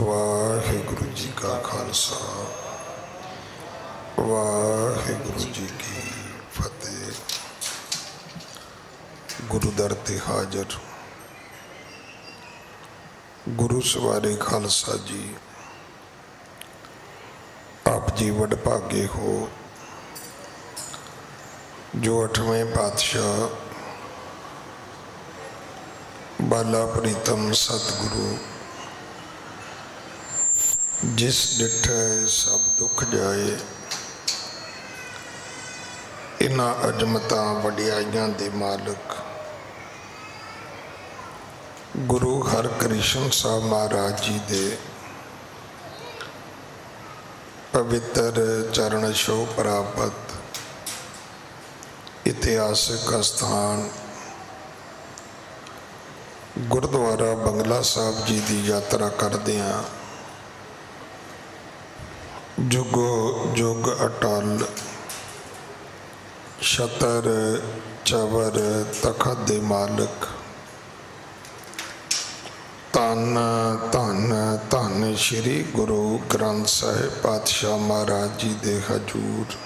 वाहिगुरु जी का खालसा वाहिगुरु जी की फतेह। गुरु दर ते हाजर गुरु सवारे खालसा जी, आप जी वडभागे हो जो 8वें पातशाह बाला प्रीतम सतगुरु जिस डिठै सब दुख जाए, इन्हां अजमतां वडियाइयां दे मालिक गुरु हरकृष्ण साहब महाराज जी दे पवित्र चरण छोह प्राप्त इतिहासिक स्थान गुरुद्वारा बंगला साहब जी की यात्रा करदियां जुगो जुग अटल छतर चवर तखत दे मालिक धन धन धन श्री गुरु ग्रंथ साहिब पातशाह महाराज जी दे हजूर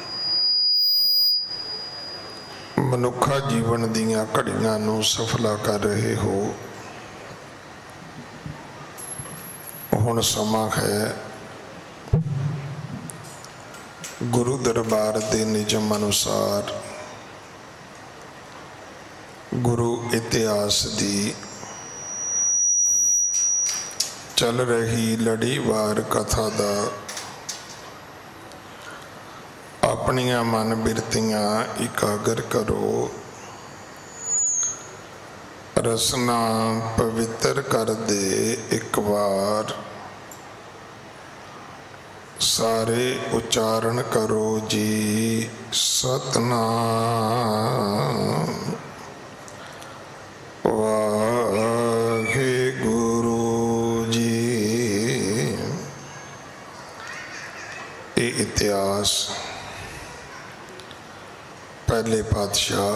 मनुखा जीवन दीयां घड़ियां नूं सफला कर रहे हो। हुण समा है गुरु दरबार के निजम अनुसार गुरु इतिहास की चल रही लड़ीवार कथा का अपनिया मन बिरतियां इकागर करो, रसना पवित्र कर दे एक बार, सारे उच्चारण करो जी सतनाम वाहे गुरु जी। ये इतिहास पहले पातशाह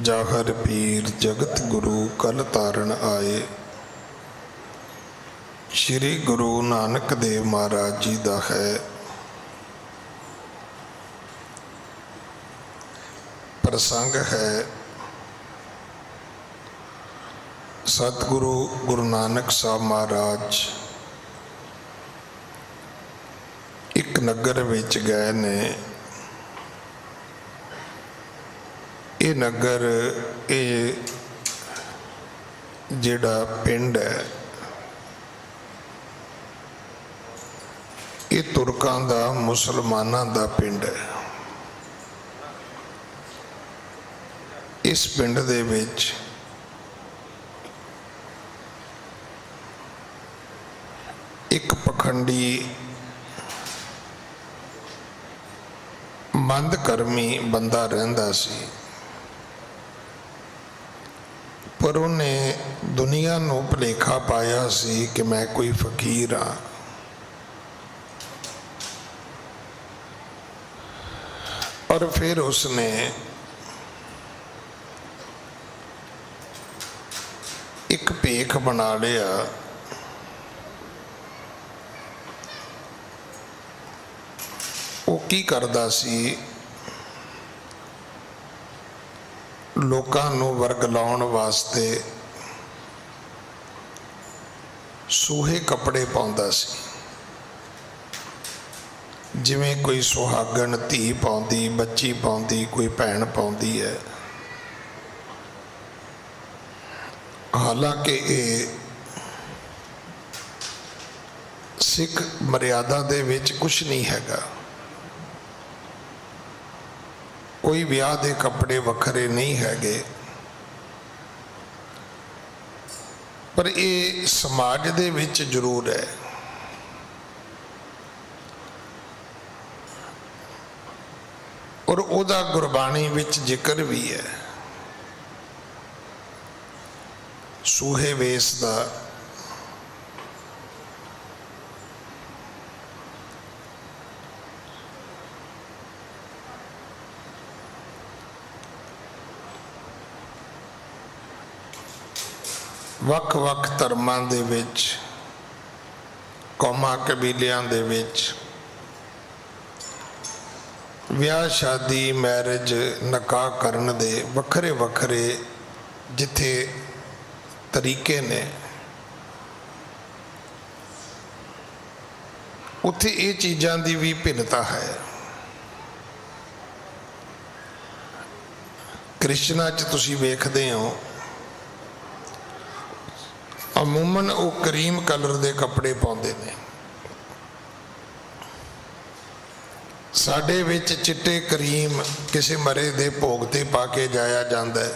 जाहर पीर जगत गुरु कल तारण आए श्री गुरु नानक देव महाराज जी का है। प्रसंग है सतगुरु गुरु नानक साहब महाराज एक नगर विच गए ने। ये नगर ये जिहड़ा पिंड है ये तुर्कां दा मुसलमानां दा पिंड है। इस पिंड दे विच एक पखंडी मंदकर्मी बंदा रहिंदा सी, पर उन्हें दुनिया नूं भुलेखा पाया सी कि मैं कोई फकीर हाँ। और फिर उसने एक भेख बना लिया। वो की करदा सी, लोकां नूं वरगलाउण वास्ते सूहे कपड़े पाउंदा सी, जिवें कोई सुहागन धी पाउंदी, बच्ची पाउंदी, कोई भैन पाउंदी है। हालांकि ये सिख मर्यादा दे विच कुछ नहीं हैगा, कोई विआह दे कपड़े वखरे नहीं हैगे, पर ये समाज दे विच जरूर है। और उदा गुरबाणी विच जिक्र भी है सूहे वेस दा। ਵੱਖ-ਵੱਖ ਧਰਮਾਂ ਦੇ ਵਿੱਚ, ਕੌਮਾਂ ਕਬੀਲਿਆਂ ਦੇ ਵਿੱਚ ਵਿਆਹ ਸ਼ਾਦੀ, ਮੈਰਿਜ, ਨਿਕਾਹ ਕਰਨ ਦੇ ਵੱਖਰੇ ਵੱਖਰੇ ਜਿੱਥੇ ਤਰੀਕੇ ਨੇ, ਉੱਥੇ ਇਹ ਚੀਜ਼ਾਂ ਦੀ ਵੀ ਭਿੰਨਤਾ ਹੈ। ਕ੍ਰਿਸ਼ਨਾ 'ਚ ਤੁਸੀਂ ਵੇਖਦੇ ਹੋ ਅਮੂਮਨ ਉਹ ਕਰੀਮ ਕਲਰ ਦੇ ਕੱਪੜੇ ਪਾਉਂਦੇ ਨੇ। ਸਾਡੇ ਵਿੱਚ ਚਿੱਟੇ ਕਰੀਮ ਕਿਸੇ ਮਰੇ ਦੇ ਭੋਗ ਤੇ ਪਾ ਕੇ ਜਾਇਆ ਜਾਂਦਾ ਹੈ।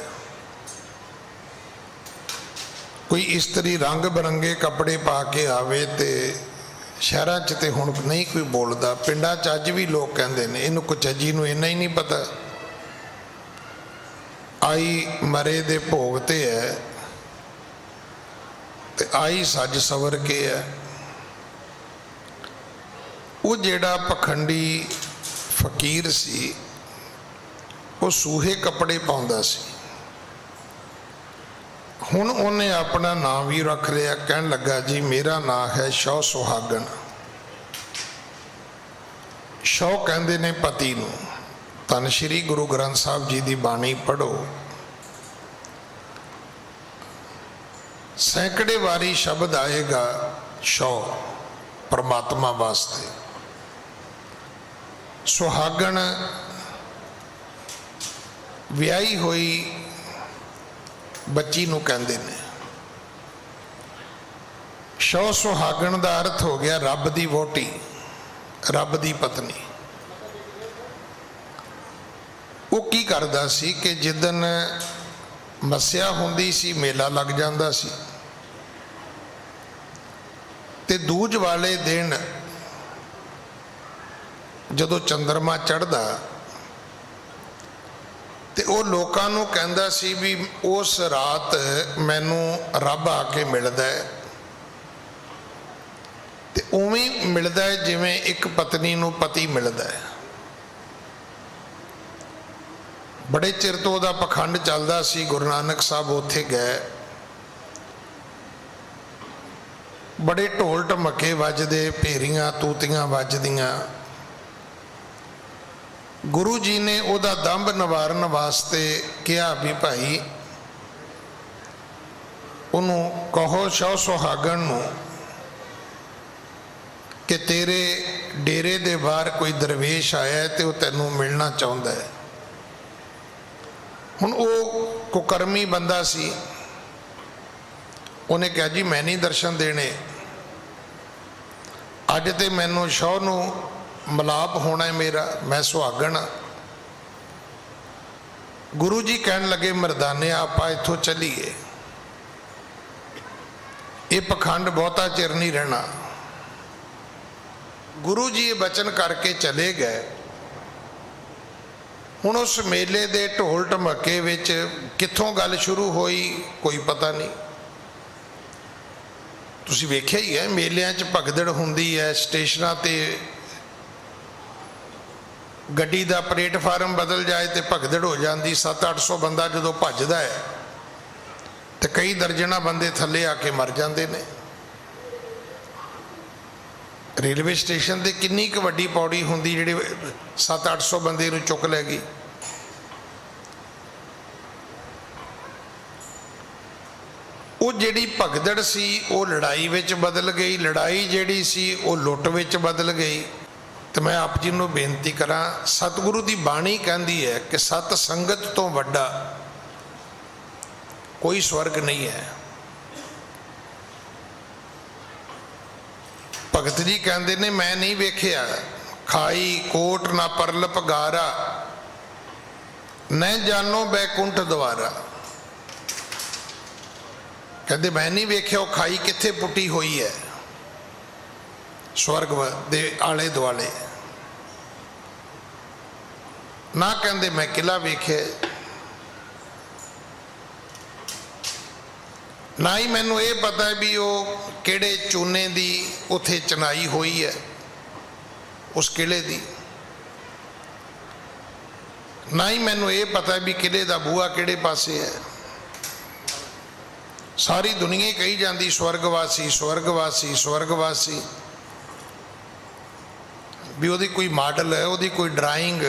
ਕੋਈ ਇਸਤਰੀ ਰੰਗ ਬਰੰਗੇ ਕੱਪੜੇ ਪਾ ਕੇ ਆਵੇ ਤੇ ਸ਼ਹਿਰਾਂ 'ਚ ਤੇ ਹੁਣ ਨਹੀਂ ਕੋਈ ਬੋਲਦਾ, ਪਿੰਡਾਂ 'ਚ ਅੱਜ ਵੀ ਲੋਕ ਕਹਿੰਦੇ ਨੇ ਇਹਨੂੰ ਕੁਚੱਜੀ ਨੂੰ ਇੰਨਾ ਹੀ ਨਹੀਂ ਪਤਾ, ਆਈ ਮਰੇ ਦੇ ਭੋਗ ਤੇ ਹੈ ਤੇ ਆਈ ਸੱਜ ਸਵਰ ਕੇ ਹੈ। ਉਹ ਜਿਹੜਾ ਪਖੰਡੀ ਫਕੀਰ ਸੀ ਉਹ ਸੂਹੇ ਕੱਪੜੇ ਪਾਉਂਦਾ ਸੀ। ਹੁਣ ਉਹਨੇ ਆਪਣਾ ਨਾਂ ਵੀ ਰੱਖ ਲਿਆ, ਕਹਿਣ ਲੱਗਾ ਜੀ ਮੇਰਾ ਨਾਂ ਹੈ ਸ਼ੌ ਸੁਹਾਗਣ। ਸ਼ੌ ਕਹਿੰਦੇ ਨੇ ਪਤੀ ਨੂੰ। ਧੰਨ ਸ਼੍ਰੀ ਗੁਰੂ ਗ੍ਰੰਥ ਸਾਹਿਬ ਜੀ ਦੀ ਬਾਣੀ ਪੜ੍ਹੋ, ਸੈਂਕੜੇ ਵਾਰੀ ਸ਼ਬਦ ਆਏਗਾ ਸ਼ੌ ਪਰਮਾਤਮਾ ਵਾਸਤੇ। ਸੁਹਾਗਣ ਵਿਆਹੀ ਹੋਈ ਬੱਚੀ ਨੂੰ ਕਹਿੰਦੇ ਨੇ। ਸ਼ੌ ਸੁਹਾਗਣ ਦਾ ਅਰਥ ਹੋ ਗਿਆ ਰੱਬ ਦੀ ਵਹੁਟੀ, ਰੱਬ ਦੀ ਪਤਨੀ। ਉਹ ਕੀ ਕਰਦਾ ਸੀ ਕਿ ਜਿੱਦਣ ਮੱਸਿਆ ਹੁੰਦੀ ਸੀ ਮੇਲਾ ਲੱਗ ਜਾਂਦਾ ਸੀ ਤੇ ਦੂਜ ਵਾਲੇ ਦਿਨ ਜਦੋਂ ਚੰਦਰਮਾ ਚੜ੍ਹਦਾ ਤੇ ਉਹ ਲੋਕਾਂ ਨੂੰ ਕਹਿੰਦਾ ਸੀ ਵੀ ਉਸ ਰਾਤ ਮੈਨੂੰ ਰੱਬ ਆ ਕੇ ਮਿਲਦਾ ਹੈ। ਤੇ ਉਵੇਂ ਮਿਲਦਾ ਹੈ ਜਿਵੇਂ ਇੱਕ ਪਤਨੀ ਨੂੰ ਪਤੀ ਮਿਲਦਾ ਹੈ। ਬੜੇ ਚਿਰ ਤੋਂ ਉਹਦਾ ਪਖੰਡ ਚੱਲਦਾ ਸੀ। ਗੁਰੂ ਨਾਨਕ ਸਾਹਿਬ ਉੱਥੇ ਗਏ, ਬੜੇ ਢੋਲ ਢਮੱਕੇ ਵੱਜਦੇ, ਭੇਰੀਆਂ ਤੂਤੀਆਂ ਵੱਜਦੀਆਂ। ਗੁਰੂ ਜੀ ਨੇ ਉਹਦਾ ਦੰਭ ਨਿਵਾਰਨ ਵਾਸਤੇ ਕਿਹਾ ਵੀ ਭਾਈ ਉਹਨੂੰ ਕਹੋ ਸ਼ੌ ਸੁਹਾਗਣ ਨੂੰ ਕਿ ਤੇਰੇ ਡੇਰੇ ਦੇ ਬਾਹਰ ਕੋਈ ਦਰਵੇਸ਼ ਆਇਆ ਤੇ ਉਹ ਤੈਨੂੰ ਮਿਲਣਾ ਚਾਹੁੰਦਾ ਹੈ। ਹੁਣ ਉਹ ਕੁਕਰਮੀ ਬੰਦਾ ਸੀ, ਉਹਨੇ ਕਿਹਾ ਜੀ ਮੈਂ ਨਹੀਂ ਦਰਸ਼ਨ ਦੇਣੇ, ਅੱਜ ਤੇ ਮੈਨੂੰ ਸ਼ੌ ਨੂੰ ਮਿਲਾਪ ਹੋਣਾ ਹੈ ਮੇਰਾ, ਮੈਂ ਸੁਹਾਗਣ। ਗੁਰੂ ਜੀ ਕਹਿਣ ਲੱਗੇ ਮਰਦਾਨਿਆ ਆਪਾਂ ਇੱਥੋਂ ਚੱਲੀਏ, ਇਹ ਪਖੰਡ ਬਹੁਤਾ ਚਿਰ ਨਹੀਂ ਰਹਿਣਾ। ਗੁਰੂ ਜੀ ਇਹ ਬਚਨ ਕਰਕੇ ਚਲੇ ਗਏ। ਹੁਣ ਉਸ ਮੇਲੇ ਦੇ ਢੋਲ ਢਮੱਕੇ ਵਿੱਚ ਕਿੱਥੋਂ ਗੱਲ ਸ਼ੁਰੂ ਹੋਈ ਕੋਈ ਪਤਾ ਨਹੀਂ। ਤੁਸੀਂ ਵੇਖਿਆ ਹੀ ਹੈ ਮੇਲਿਆਂ 'ਚ ਭਗਦੜ ਹੁੰਦੀ ਹੈ, ਸਟੇਸ਼ਨਾਂ ਤੇ ਗੱਡੀ ਦਾ ਪਲੇਟਫਾਰਮ ਬਦਲ ਜਾਏ ਤੇ ਭਗਦੜ ਹੋ ਜਾਂਦੀ। 700-800 ਬੰਦਾ ਜਦੋਂ ਭੱਜਦਾ ਹੈ ਤੇ ਕਈ ਦਰਜਨਾਂ ਬੰਦੇ ਥੱਲੇ ਆ ਕੇ ਮਰ ਜਾਂਦੇ ਨੇ। ਰੇਲਵੇ ਸਟੇਸ਼ਨ ਤੇ ਕਿੰਨੀ ਕੁ ਵੱਡੀ ਪੌੜੀ ਹੁੰਦੀ ਜਿਹੜੇ 700-800 ਬੰਦੇ ਨੂੰ ਚੁੱਕ ਲੈ ਗਈ। ਉਹ ਜਿਹੜੀ ਭਗਦੜ ਸੀ ਉਹ ਲੜਾਈ ਵਿੱਚ ਬਦਲ ਗਈ, ਲੜਾਈ ਜਿਹੜੀ ਸੀ ਉਹ ਲੁੱਟ ਵਿੱਚ ਬਦਲ ਗਈ। ਤੇ ਮੈਂ ਆਪ ਜੀ ਨੂੰ ਬੇਨਤੀ ਕਰਾਂ, ਸਤਿਗੁਰੂ ਦੀ ਬਾਣੀ ਕਹਿੰਦੀ ਹੈ ਕਿ ਸਤ ਸੰਗਤ ਤੋਂ ਵੱਡਾ ਕੋਈ ਸਵਰਗ ਨਹੀਂ ਹੈ। ਭਗਤ ਜੀ ਕਹਿੰਦੇ ਨੇ ਮੈਂ ਨਹੀਂ ਵੇਖਿਆ ਖਾਈ ਕੋਟ ਨਾ ਪਰਲਪ ਗਾਰਾ, ਨਹੀਂ ਜਾਨੋ ਬੈਕੁੰਠ ਦਵਾਰਾ। ਕਹਿੰਦੇ ਮੈਂ ਨਹੀਂ ਵੇਖਿਆ ਉਹ ਖਾਈ ਕਿੱਥੇ ਪੁੱਟੀ ਹੋਈ ਹੈ ਸਵਰਗ ਦੇ ਆਲੇ ਦੁਆਲੇ। ਨਾ ਕਹਿੰਦੇ ਮੈਂ ਕਿਲਾ ਵੇਖਿਆ, ਨਾ ਹੀ ਮੈਨੂੰ ਇਹ ਪਤਾ ਵੀ ਉਹ ਕਿਹੜੇ ਚੂਨੇ ਦੀ ਉੱਥੇ ਚਨਾਈ ਹੋਈ ਹੈ ਉਸ ਕਿਲੇ ਦੀ। ਨਾ ਹੀ ਮੈਨੂੰ ਇਹ ਪਤਾ ਵੀ ਕਿਲੇ ਦਾ ਬੂਹਾ ਕਿਹੜੇ ਪਾਸੇ ਹੈ। सारी दुनिया ही कही जाती स्वर्गवासी स्वर्गवासी स्वर्गवासी, भी ਉਹਦੀ कोई मॉडल है, ਉਹਦੀ कोई ड्राइंग,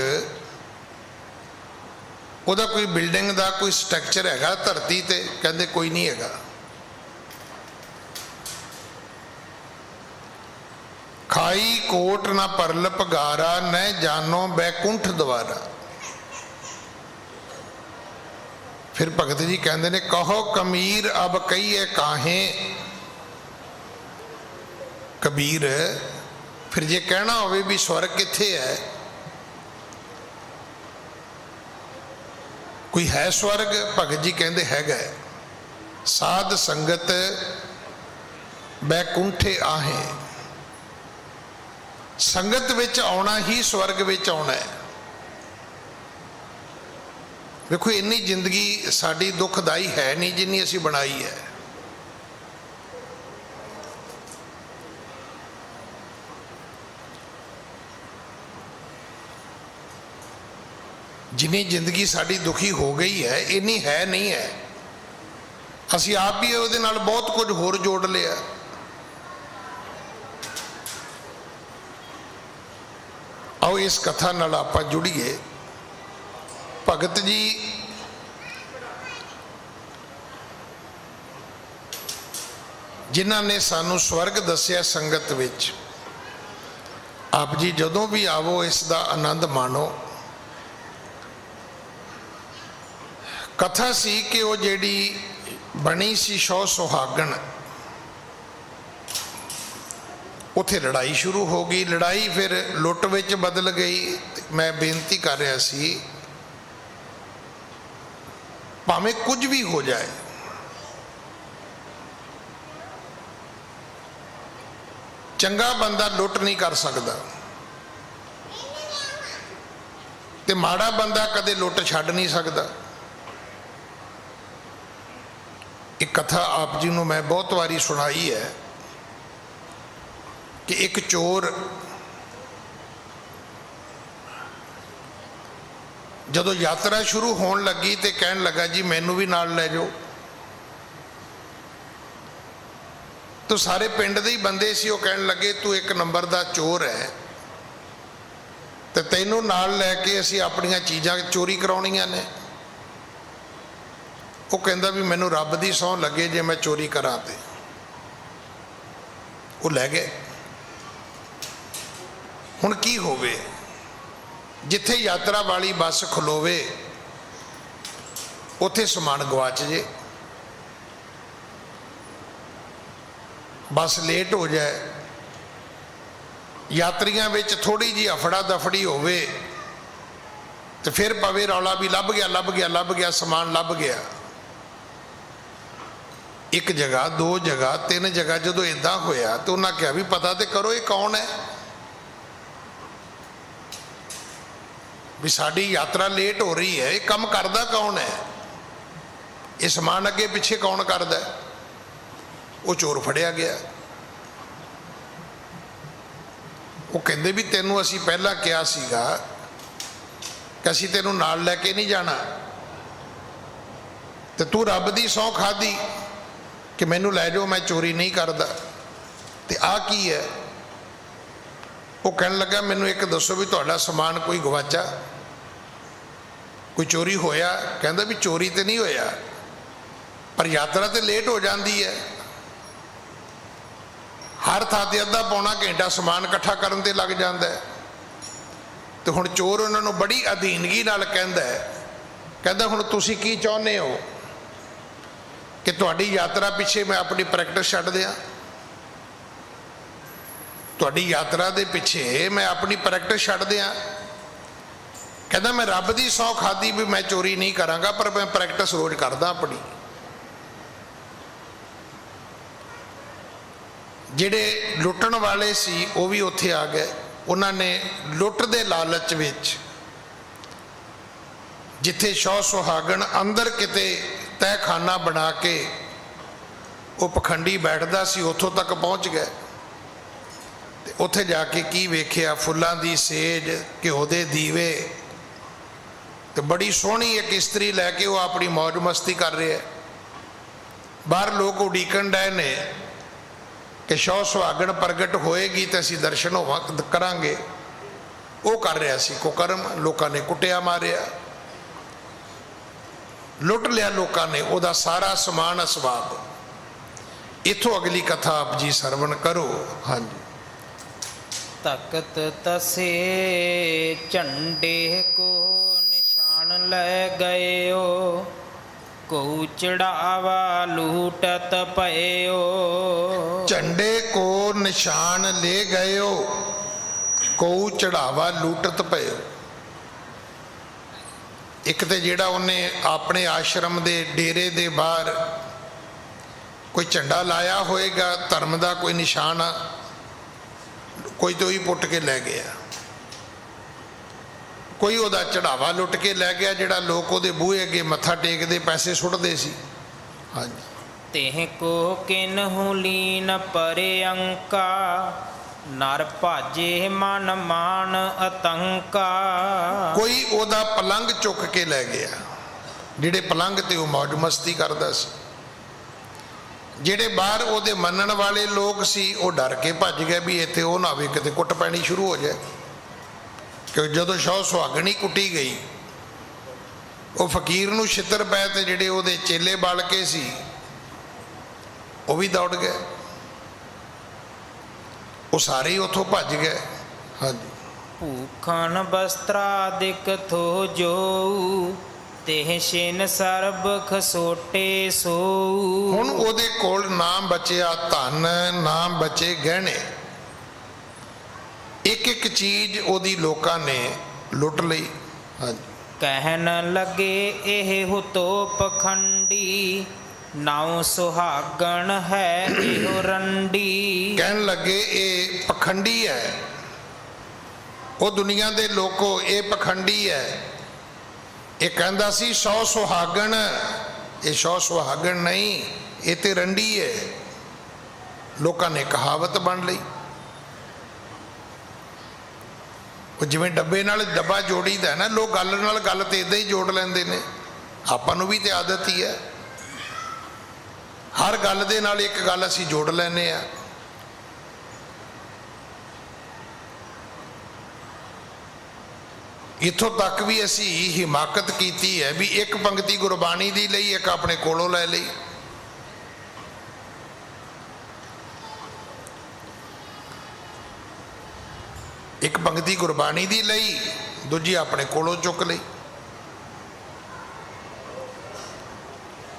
ਉਹਦਾ कोई बिल्डिंग का कोई स्ट्रक्चर हैगा धरती ते? कहते कोई नहीं हैगा। खाई कोट ना परल पगारा, न जानो बैकुंठ द्वारा। फिर भगत जी कहते ने कहो कमीर अब कहिए काहे। कबीर फिर जे कहना होवे भी स्वर्ग किथे है, कोई है स्वर्ग? भगत जी कहते हैगा, साध संगत बैकुंठे आहे। संगत विच आउणा ही स्वर्ग विच आउणा है। देखो इन्नी जिंदगी साडी दुखदाई है नहीं जिन्नी असी बनाई है। जिन्नी जिंदगी साडी दुखी हो गई है इन्नी है नहीं है। असी आप भी उहदे नाल बहुत कुछ होर जोड़ लिया। आओ इस कथा नाल आपां जुड़िए। भगत जी जिन्हां ने सानू स्वर्ग दस्या संगत विच, आप जी जदों भी आवो इसका आनंद मानो। कथा सी कि वो जिहड़ी बनी सी शौ सुहागण, उत्थे लड़ाई शुरू हो गई। लड़ाई फिर लुट विच बदल गई। मैं बेनती कर रहा सी, भावें कुछ भी हो जाए, चंगा बंदा लुट नहीं कर सकता ते माड़ा बंदा कदे लुट छड्ड नहीं सकता। एक कथा आप जी को मैं बहुत बारी सुनाई है कि एक चोर जदों यात्रा शुरू होने लगी तो कहन लगा जी मैनू भी नाल ले जाओ। तो सारे पिंड दे ही बंदे सी, वो कहन लगे तू एक नंबर का चोर है तो तैनू नाल लैके असी अपनियां चीज़ां चोरी कराउणियां ने। वो कहंदा भी मैनू रब दी सौं लगे जे मैं चोरी करा ते। वो लै गए। हुण की होवे, जिथे यात्रा वाली बस खलोवे उथे समान गवाच जे, बस लेट हो जाए, यात्रियों में थोड़ी जी अफड़ा दफड़ी होवे तो फिर पवे रौला भी लभ गया लभ गया लभ गया, समान लभ गया। एक जगह दो जगह तीन जगह जो इदा होया तो उन्हें कहा भी पता तो करो ये कौन है, भी साड़ी यात्रा लेट हो रही है, ये कम करदा कौन है, ये समान अगे पिछे कौन करदा। वो चोर फड़िया गया। वो कहते भी तेनू असी पहला कहा सीगा कि असी तेनू नाल लैके नहीं जाना, तो तू रब दी सौं खाधी कि मैनू लै जाओ मैं चोरी नहीं करता। तो आ की है? वो कहन लगा मैनू एक दसो भी तुहाडा समान कोई गवाचा, कोई चोरी होया? कहंदा भी चोरी तो नहीं होया पर यात्रा तो लेट हो जाती है। हर थां ते अद्धा पौना घंटा समान इकट्ठा करन ते लग जाता है। तो हुण चोर उन्होंने बड़ी अधीनगी नाल कहंदा है, कहंदा हुण तुसीं की चाहुंदे हो कि तुहाडी यात्रा पिछे मैं अपनी प्रैक्टिस छड्ड दियां? तुहाडी यात्रा दे पिछे मैं अपनी प्रैक्टिस छड्ड दियां? कहंदा मैं रब दी सौं खाधी भी मैं चोरी नहीं करांगा पर मैं प्रैक्टिस रोज करदा अपनी। जिहड़े लुटण वाले सी वो भी उत्थे आ गए। उन्होंने लुट दे लालच विच जिथे शौ सुहागण अंदर किते तहखाना बना के वो पखंडी बैठदा सी उत्थों तक पहुँच गए। ते उत्थे जाके की वेखिया, फुल्लां दी सेज, घिओ दे दीवे, तो बड़ी सोहनी एक इस्त्री लैके वो अपनी मौज मस्ती कर रहे है। बाहर लोग उड़ीकन डे ने कि शौ सुहागण प्रगट होएगी तो असी दर्शन होवा करांगे। वो कर रहा सी कुकर्म, लोगों ने कुटिया मारिया, लुट लिया लोगों ने ओदा सारा समान असबाब। इथों अगली कथा आप जी सरवण करो। हाँ जी। तकत तसे झंडे को निशान ले गयो, को चढ़ावा लूटत पयो। झंडे को निशान ले गयो, को चढ़ावा लूटत पयो। एक तो जेड़ा उन्हें अपने आश्रम दे डेरे दे बाहर कोई झंडा लाया होएगा धर्म का, कोई निशान आ, कोई तो ही पुट के लै गया, कोई ओदा चढ़ावा लुट के लै गया जिहड़ा लोग ओदे बूहे अगे मत्था टेकदे पैसे सुटदे सी। हाँ जी। तेह को किन्हु लीन परे अंका, नर भाजे मन मान आतंका। कोई ओदा पलंग चुक के लै गया, जिहड़े पलंग ते वो मौज मस्ती करदा सी। जिहड़े बाहर ओदे मनण वाले लोग सी वो डर के भज गए भी इत्थे वो ना होवे किते कुट पैनी शुरू हो जाए। कि जदों शौ सुहागणी कुटी गई, वो फकीर नूं छितर पै ते जिहड़े ओदे चेले बल के सी वो भी दौड़ गए, वो सारे ही उथों भज गए। हाँ जी। भूखन वस्त्रादिक थो जो, तेह छिन सरब खसोटे सो। हुण ओदे कोल ना बचिया धन, ना बचे गहने, एक एक चीज ओदी लोकां ने लुट लई। हाँ जी। कहन लगे एह हुतो पखंडी, नाउ सुहागण है एहो रंडी। कहन लगे ये पखंडी है, वो दुनिया दे लोगों ये पखंडी है। ये कहंदा सी 100 सुहागण, ये 100 सुहागण नहीं, ये ते रंडी है। लोगों ने कहावत बन ली। जिवें डब्बे नाल डब्बा जोड़ीदा है ना, लोग गल नाल गल ते इदां ही जोड़ लैंदे ने। आपां नूं भी ते आदत ही है, हर गल दे नाल एक गल असी जोड़ लैने आ। इथों तक भी असी हिमाकत की है भी एक पंक्ति गुरबाणी दी लई, एक अपने कोलों लै लई। एक पंक्ति गुरबाणी दी लई, दूजी अपने कोलों चुक लई।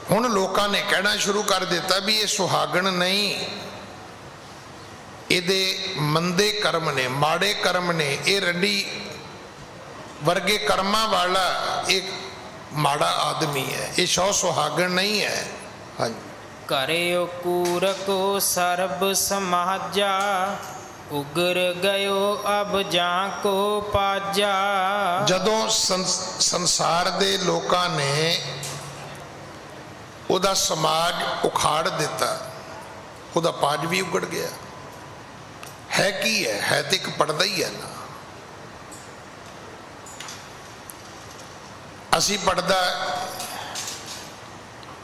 हुण लोकां ने कहना शुरू कर दिता भी ये सुहागण नहीं, इहदे मंदे कर्म ने, माड़े कर्म ने, ये रंडी वर्गे कर्मा वाला एक माड़ा आदमी है, ये 100 सुहागण नहीं है। हाँ जी। करे कूर को सर्ब समाजा, उगर गयो अब जा को पाजा। जदों संसार दे लोकां ने उदा समाज उखाड़ दिता, उदा पाज भी उगड़ गया। है की है तो एक पड़दा ही है ना। असी पड़दा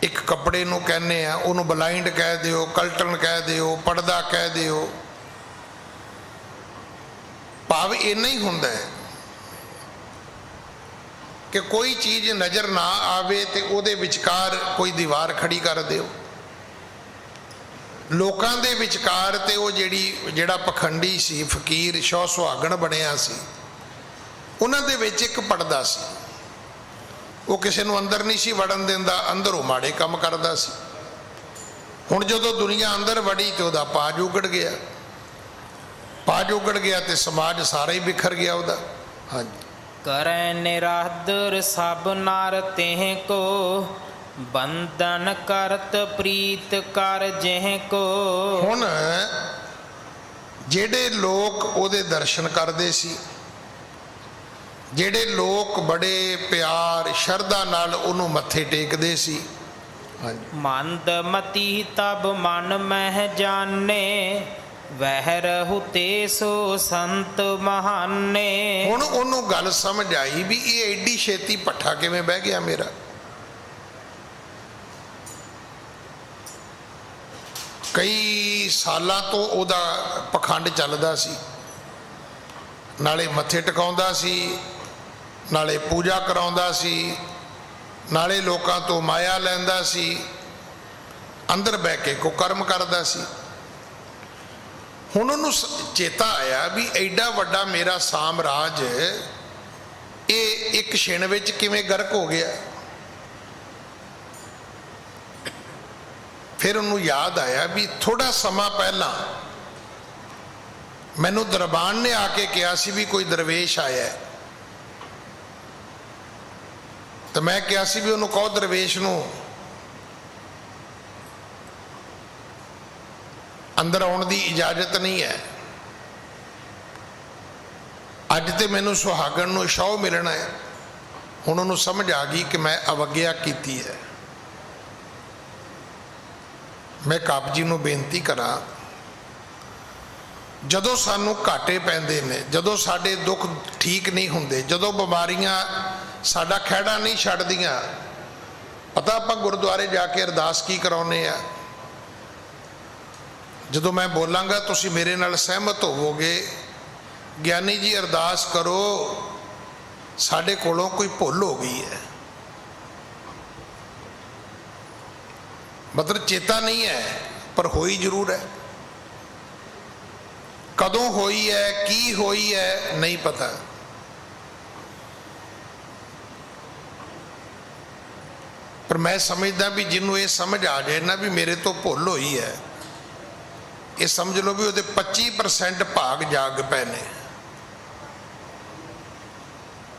एक कपड़े नूं कहने आ, उन्होंने ब्लाइंड कह दिओ, कल्टन कह दिओ, पड़दा कह दिओ, भाव इन्ना ही हुंदा है कि कोई चीज नज़र ना आवे तो उहदे विचकार कोई दीवार खड़ी कर दिओ। लोकां दे विचकार ते वो जेड़ा पखंडी सी फकीर 100 सुहागण बनिया सी, उन्हां दे विच एक पड़दा सी। वो किसी नूं अंदर नहीं सी वड़न दिंदा, अंदरों माड़े काम करदा सी। हुण जदों दुनिया अंदर वड़ी तो उहदा पाज उगड़ गया, पाज उगड़ गया तो समाज सारा ही बिखर गया उहदा। हाँ जी। करे निरादर सब नार तेह को, बंधन करत प्रीत कर जेह को। हुण जेड़े लोग ओदे दर्शन करदे सी, जेड़े लोग बड़े प्यार शरधा नाल उन्हों मत्थे टेकदे सी। हाँ जी। मंद मती तब मन मह जाने, वह रहुते सो संत महाने। हुण उन्हों गल समझ आई भी ये एडी छेती पट्ठा किवें बह गया मेरा। ਕਈ ਸਾਲਾਂ ਤੋਂ ਉਹਦਾ ਪਖੰਡ ਚੱਲਦਾ ਸੀ, ਨਾਲੇ ਮੱਥੇ ਟਿਕਾਉਂਦਾ ਸੀ, ਨਾਲੇ ਪੂਜਾ ਕਰਾਉਂਦਾ ਸੀ, ਨਾਲੇ ਲੋਕਾਂ ਤੋਂ ਮਾਇਆ ਲੈਂਦਾ ਸੀ, ਅੰਦਰ ਬਹਿ ਕੇ ਕੁਕਰਮ ਕਰਦਾ ਸੀ। ਹੁਣ ਉਹਨੂੰ ਚੇਤਾ ਆਇਆ ਵੀ ਐਡਾ ਵੱਡਾ ਮੇਰਾ ਸਾਮਰਾਜ ਇਹ ਇੱਕ ਛਿਣ ਵਿੱਚ ਕਿਵੇਂ ਗਰਕ ਹੋ ਗਿਆ। ਫਿਰ ਉਹਨੂੰ ਯਾਦ ਆਇਆ ਵੀ ਥੋੜਾ ਸਮਾਂ ਪਹਿਲਾਂ ਮੈਨੂੰ ਦਰਬਾਨ ਨੇ ਆ ਕੇ ਕਿਹਾ ਸੀ ਵੀ ਕੋਈ ਦਰਵੇਸ਼ ਆਇਆ, ਤਾਂ ਮੈਂ ਕਿਹਾ ਸੀ ਵੀ ਉਹਨੂੰ ਕਹੋ ਦਰਵੇਸ਼ ਨੂੰ ਅੰਦਰ ਆਉਣ ਦੀ ਇਜਾਜ਼ਤ ਨਹੀਂ ਹੈ। ਅੱਜ ਤੇ ਮੈਨੂੰ ਸੁਹਾਗਣ ਨੂੰ ਸ਼ੌਹ ਮਿਲਣਾ ਹੈ। ਹੁਣ ਉਹਨੂੰ ਸਮਝ ਆ ਗਈ ਕਿ ਮੈਂ ਅਵਗਿਆ ਕੀਤੀ ਹੈ। ਮੈਂ ਕਾਪ ਜੀ ਨੂੰ ਬੇਨਤੀ ਕਰਾਂ, ਜਦੋਂ ਸਾਨੂੰ ਘਾਟੇ ਪੈਂਦੇ ਨੇ, ਜਦੋਂ ਸਾਡੇ ਦੁੱਖ ਠੀਕ ਨਹੀਂ ਹੁੰਦੇ, ਜਦੋਂ ਬਿਮਾਰੀਆਂ ਸਾਡਾ ਖਹਿੜਾ ਨਹੀਂ ਛੱਡਦੀਆਂ, ਪਤਾ ਆਪਾਂ ਗੁਰਦੁਆਰੇ ਜਾ ਕੇ ਅਰਦਾਸ ਕੀ ਕਰਾਉਂਦੇ ਆ? ਜਦੋਂ ਮੈਂ ਬੋਲਾਂਗਾ ਤੁਸੀਂ ਮੇਰੇ ਨਾਲ ਸਹਿਮਤ ਹੋਵੋਗੇ, ਗਿਆਨੀ ਜੀ ਅਰਦਾਸ ਕਰੋ ਸਾਡੇ ਕੋਲੋਂ ਕੋਈ ਭੁੱਲ ਹੋ ਗਈ ਹੈ। ਮਤਲਬ ਚੇਤਾ ਨਹੀਂ ਹੈ ਪਰ ਹੋਈ ਜ਼ਰੂਰ ਹੈ। ਕਦੋਂ ਹੋਈ ਹੈ, ਕੀ ਹੋਈ ਹੈ, ਨਹੀਂ ਪਤਾ। ਪਰ ਮੈਂ ਸਮਝਦਾ ਵੀ ਜਿਹਨੂੰ ਇਹ ਸਮਝ ਆ ਜਾਏ ਨਾ ਵੀ ਮੇਰੇ ਤੋਂ ਭੁੱਲ ਹੋਈ ਹੈ, ਇਹ ਸਮਝ ਲਓ ਵੀ ਉਹਦੇ 25% ਭਾਗ ਜਾਗ ਪਏ ਨੇ।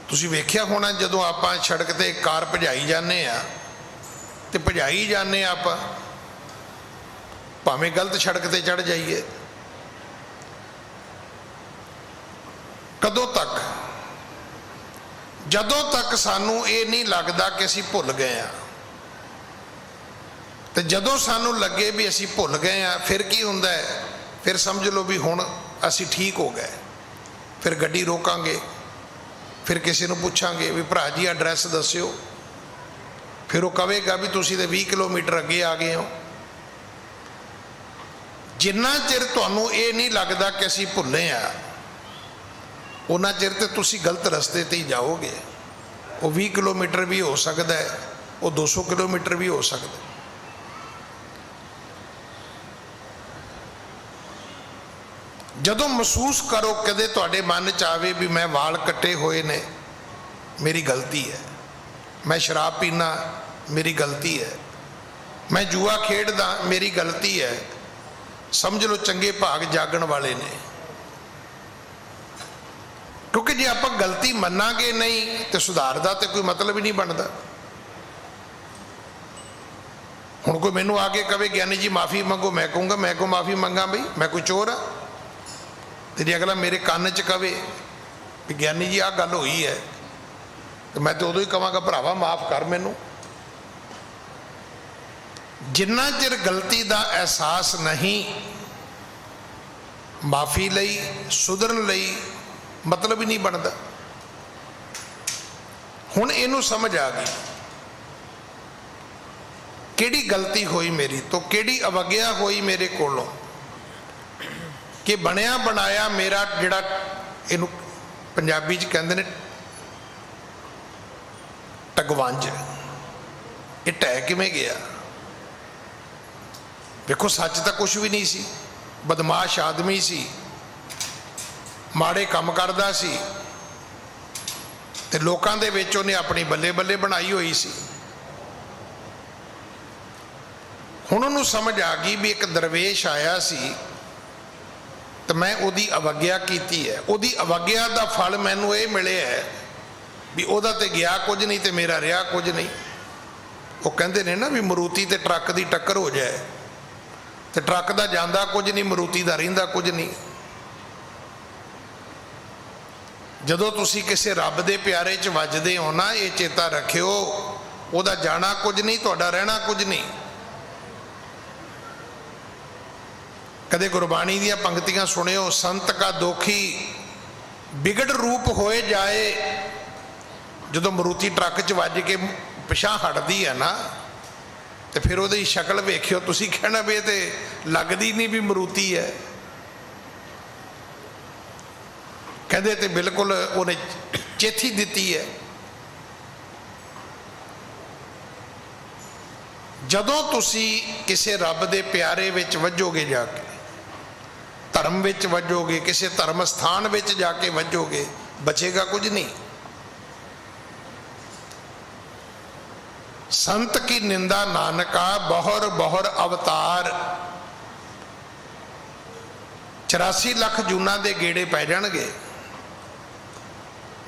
ਤੁਸੀਂ ਵੇਖਿਆ ਹੋਣਾ ਜਦੋਂ ਆਪਾਂ ਸੜਕ ਤੇ ਕਾਰ ਭਜਾਈ ਜਾਂਦੇ ਆ ਤੇ ਭਜਾਈ ਜਾਂਦੇ ਆ ਆਪਾਂ, ਭਾਵੇਂ ਗਲਤ ਸੜਕ ਤੇ ਚੜ ਜਾਈਏ। ਕਦੋਂ ਤੱਕ? ਜਦੋਂ ਤੱਕ ਸਾਨੂੰ ਇਹ ਨਹੀਂ ਲੱਗਦਾ ਕਿ ਅਸੀਂ ਭੁੱਲ ਗਏ ਆ। ਤੇ ਜਦੋਂ ਸਾਨੂੰ ਲੱਗੇ ਵੀ ਅਸੀਂ ਭੁੱਲ ਗਏ ਆ, ਫਿਰ ਕੀ ਹੁੰਦਾ ਹੈ? ਫਿਰ ਸਮਝ ਲਓ ਵੀ ਹੁਣ ਅਸੀਂ ਠੀਕ ਹੋ ਗਏ। ਫਿਰ ਗੱਡੀ ਰੋਕਾਂਗੇ, ਫਿਰ ਕਿਸੇ ਨੂੰ ਪੁੱਛਾਂਗੇ ਵੀ ਭਰਾ ਜੀ ਐਡਰੈਸ ਦੱਸਿਓ, ਫਿਰ ਉਹ ਕਹੇਗਾ ਵੀ ਤੁਸੀਂ ਤੇ 20 ਕਿਲੋਮੀਟਰ ਅੱਗੇ ਆ ਗਏ ਹੋ। ਜਿੰਨਾ ਚਿਰ ਤੁਹਾਨੂੰ ਇਹ ਨਹੀਂ ਲੱਗਦਾ ਕਿ ਅਸੀਂ ਭੁੱਲੇ ਆ, ਉਹਨਾਂ ਚਿਰ ਤੇ ਤੁਸੀਂ ਗਲਤ ਰਸਤੇ ਤੇ ਹੀ ਜਾਓਗੇ। ਉਹ 20 ਕਿਲੋਮੀਟਰ ਵੀ ਹੋ ਸਕਦਾ ਹੈ, ਉਹ 200 ਕਿਲੋਮੀਟਰ ਵੀ ਹੋ ਸਕਦਾ। ਜਦੋਂ ਮਹਿਸੂਸ ਕਰੋ, ਕਦੇ ਤੁਹਾਡੇ ਮਨ ਚ ਆਵੇ ਵੀ ਮੈਂ ਵਾਲ ਕੱਟੇ ਹੋਏ ਨੇ, ਮੇਰੀ ਗਲਤੀ ਹੈ। ਮੈਂ ਸ਼ਰਾਬ ਪੀਣਾ, ਮੇਰੀ ਗਲਤੀ ਹੈ। ਮੈਂ ਜੂਆ ਖੇਡਦਾ, ਮੇਰੀ ਗਲਤੀ ਹੈ। ਸਮਝ ਲਓ ਚੰਗੇ ਭਾਗ ਜਾਗਣ ਵਾਲੇ ਨੇ। ਕਿਉਂਕਿ ਜੇ ਆਪਾਂ ਗਲਤੀ ਮੰਨਾਂਗੇ ਨਹੀਂ ਤੇ ਸੁਧਾਰ ਦਾ ਤੇ ਕੋਈ ਮਤਲਬ ਹੀ ਨਹੀਂ ਬਣਦਾ। ਹੁਣ ਕੋਈ ਮੈਨੂੰ ਆ ਕੇ ਕਵੇ ਗਿਆਨੀ ਜੀ ਮਾਫੀ ਮੰਗੋ, ਮੈਂ ਕਹੂੰਗਾ ਮੈਂ ਕੋ ਮਾਫੀ ਮੰਗਾ ਬਈ, ਮੈਂ ਕੋਈ ਚੋਰ ਆ? ਤੇ ਜੇ ਅਗਲਾ ਮੇਰੇ ਕੰਨ 'ਚ ਕਵੇ ਵੀ ਗਿਆਨੀ ਜੀ ਆਹ ਗੱਲ ਹੋਈ ਹੈ, ਤੇ ਮੈਂ ਤਾਂ ਉਦੋਂ ਹੀ ਕਹਾਂਗਾ ਭਰਾਵਾ ਮਾਫ ਕਰ ਮੈਨੂੰ। ਜਿੰਨਾ ਚਿਰ ਗਲਤੀ ਦਾ ਅਹਿਸਾਸ ਨਹੀਂ, ਮਾਫੀ ਲਈ, ਸੁਧਰਨ ਲਈ ਮਤਲਬ ਹੀ ਨਹੀਂ ਬਣਦਾ। ਹੁਣ ਇਹਨੂੰ ਸਮਝ ਆ ਗਈ ਕਿਹੜੀ ਗਲਤੀ ਹੋਈ ਮੇਰੀ ਤੋਂ, ਕਿਹੜੀ ਅਵਗਿਆ ਹੋਈ ਮੇਰੇ ਕੋਲੋਂ, ਕਿ ਬਣਿਆ ਬਣਾਇਆ ਮੇਰਾ ਜਿਹੜਾ, ਇਹਨੂੰ ਪੰਜਾਬੀ 'ਚ ਕਹਿੰਦੇ ਨੇ ਟਗਵੰਜ, ਇਹ ਢਹਿ ਕਿਵੇਂ ਗਿਆ? ਵੇਖੋ ਸੱਚ ਤਾਂ ਕੁਛ ਵੀ ਨਹੀਂ ਸੀ, ਬਦਮਾਸ਼ ਆਦਮੀ ਸੀ, ਮਾੜੇ ਕੰਮ ਕਰਦਾ ਸੀ, ਤੇ ਲੋਕਾਂ ਦੇ ਵਿੱਚ ਉਹਨੇ ਆਪਣੀ ਬੱਲੇ ਬੱਲੇ ਬਣਾਈ ਹੋਈ ਸੀ। ਹੁਣ ਉਹਨੂੰ ਸਮਝ ਆ ਗਈ ਵੀ ਇੱਕ ਦਰਵੇਸ਼ ਆਇਆ ਸੀ ਤੇ ਮੈਂ ਉਹਦੀ ਅਵਗਿਆ ਕੀਤੀ ਹੈ। ਉਹਦੀ ਅਵਗਿਆ ਦਾ ਫਲ ਮੈਨੂੰ ਇਹ ਮਿਲਿਆ ਹੈ ਵੀ ਉਹਦਾ ਤੇ ਗਿਆ ਕੁਝ ਨਹੀਂ ਤੇ ਮੇਰਾ ਰਿਹਾ ਕੁਝ ਨਹੀਂ। ਉਹ ਕਹਿੰਦੇ ਨੇ ਨਾ ਵੀ ਮਰੂਤੀ ਤੇ ਟਰੱਕ ਦੀ ਟੱਕਰ ਹੋ ਜਾਏ ਤੇ ਟਰੱਕ ਦਾ ਜਾਂਦਾ ਕੁਝ ਨਹੀਂ, ਮਰੂਤੀ ਦਾ ਰਹਿੰਦਾ ਕੁਝ ਨਹੀਂ। ਜਦੋਂ ਤੁਸੀਂ ਕਿਸੇ ਰੱਬ ਦੇ ਪਿਆਰੇ 'ਚ ਵੱਜਦੇ ਹੋ ਨਾ, ਇਹ ਚੇਤਾ ਰੱਖਿਓ, ਉਹਦਾ ਜਾਣਾ ਕੁਝ ਨਹੀਂ, ਤੁਹਾਡਾ ਰਹਿਣਾ ਕੁਝ ਨਹੀਂ। ਕਦੇ ਗੁਰਬਾਣੀ ਦੀਆਂ ਪੰਕਤੀਆਂ ਸੁਣਿਓ, ਸੰਤ ਕਾ ਦੋਖੀ ਵਿਗੜ ਰੂਪ ਹੋਏ ਜਾਏ। ਜਦੋਂ ਮਰੂਤੀ ਟਰੱਕ 'ਚ ਵੱਜ ਕੇ ਪਿਛਾਂ ਹਟਦੀ ਹੈ ਨਾ, ਤੇ ਫਿਰ ਉਹਦੀ ਸ਼ਕਲ ਵੇਖਿਓ, ਤੁਸੀਂ ਕਹਿਣਾ ਵੀ ਇਹ ਤੇ ਲੱਗਦੀ ਨਹੀਂ ਵੀ ਮਰੂਤੀ ਹੈ। ਕਹਿੰਦੇ ਤੇ ਬਿਲਕੁਲ ਉਹਨੇ ਚੇਥੀ ਦਿੱਤੀ ਹੈ। ਜਦੋਂ ਤੁਸੀਂ ਕਿਸੇ ਰੱਬ ਦੇ ਪਿਆਰੇ ਵਿੱਚ ਵੱਜੋਗੇ, ਜਾ ਕੇ ਧਰਮ ਵਿੱਚ ਵੱਜੋਗੇ, ਕਿਸੇ ਧਰਮ ਸਥਾਨ ਵਿੱਚ ਜਾ ਕੇ ਵੱਜੋਗੇ, ਬਚੇਗਾ ਕੁਝ ਨਹੀਂ। ਸੰਤ ਕੀ ਨਿੰਦਾ ਨਾਨਕਾ ਬਹੁਰ ਬਹੁਰ ਅਵਤਾਰ। 84 ਲੱਖ ਜੂਨਾਂ ਦੇ ਗੇੜੇ ਪੈ ਜਾਣਗੇ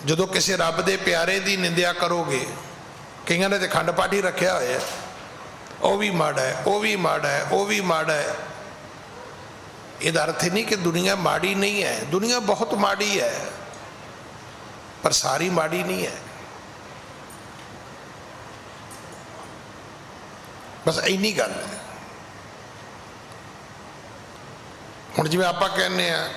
ਜਦੋਂ ਕਿਸੇ ਰੱਬ ਦੇ ਪਿਆਰੇ ਦੀ ਨਿੰਦਿਆ ਕਰੋਗੇ। ਕਈਆਂ ਨੇ ਤੇ ਖੰਡ ਪਾਠੀ ਰੱਖਿਆ ਹੋਇਆ, ਉਹ ਵੀ ਮਾੜਾ ਹੈ, ਉਹ ਵੀ ਮਾੜਾ ਹੈ, ਉਹ ਵੀ ਮਾੜਾ ਹੈ। ਇਹਦਾ ਅਰਥ ਨਹੀਂ ਕਿ ਦੁਨੀਆ ਮਾੜੀ ਨਹੀਂ ਹੈ, ਦੁਨੀਆ ਬਹੁਤ ਮਾੜੀ ਹੈ, ਪਰ ਸਾਰੀ ਮਾੜੀ ਨਹੀਂ ਹੈ। ਬਸ ਇੰਨੀ ਗੱਲ ਹੈ। ਹੁਣ ਜਿਵੇਂ ਆਪਾਂ ਕਹਿੰਦੇ ਆ,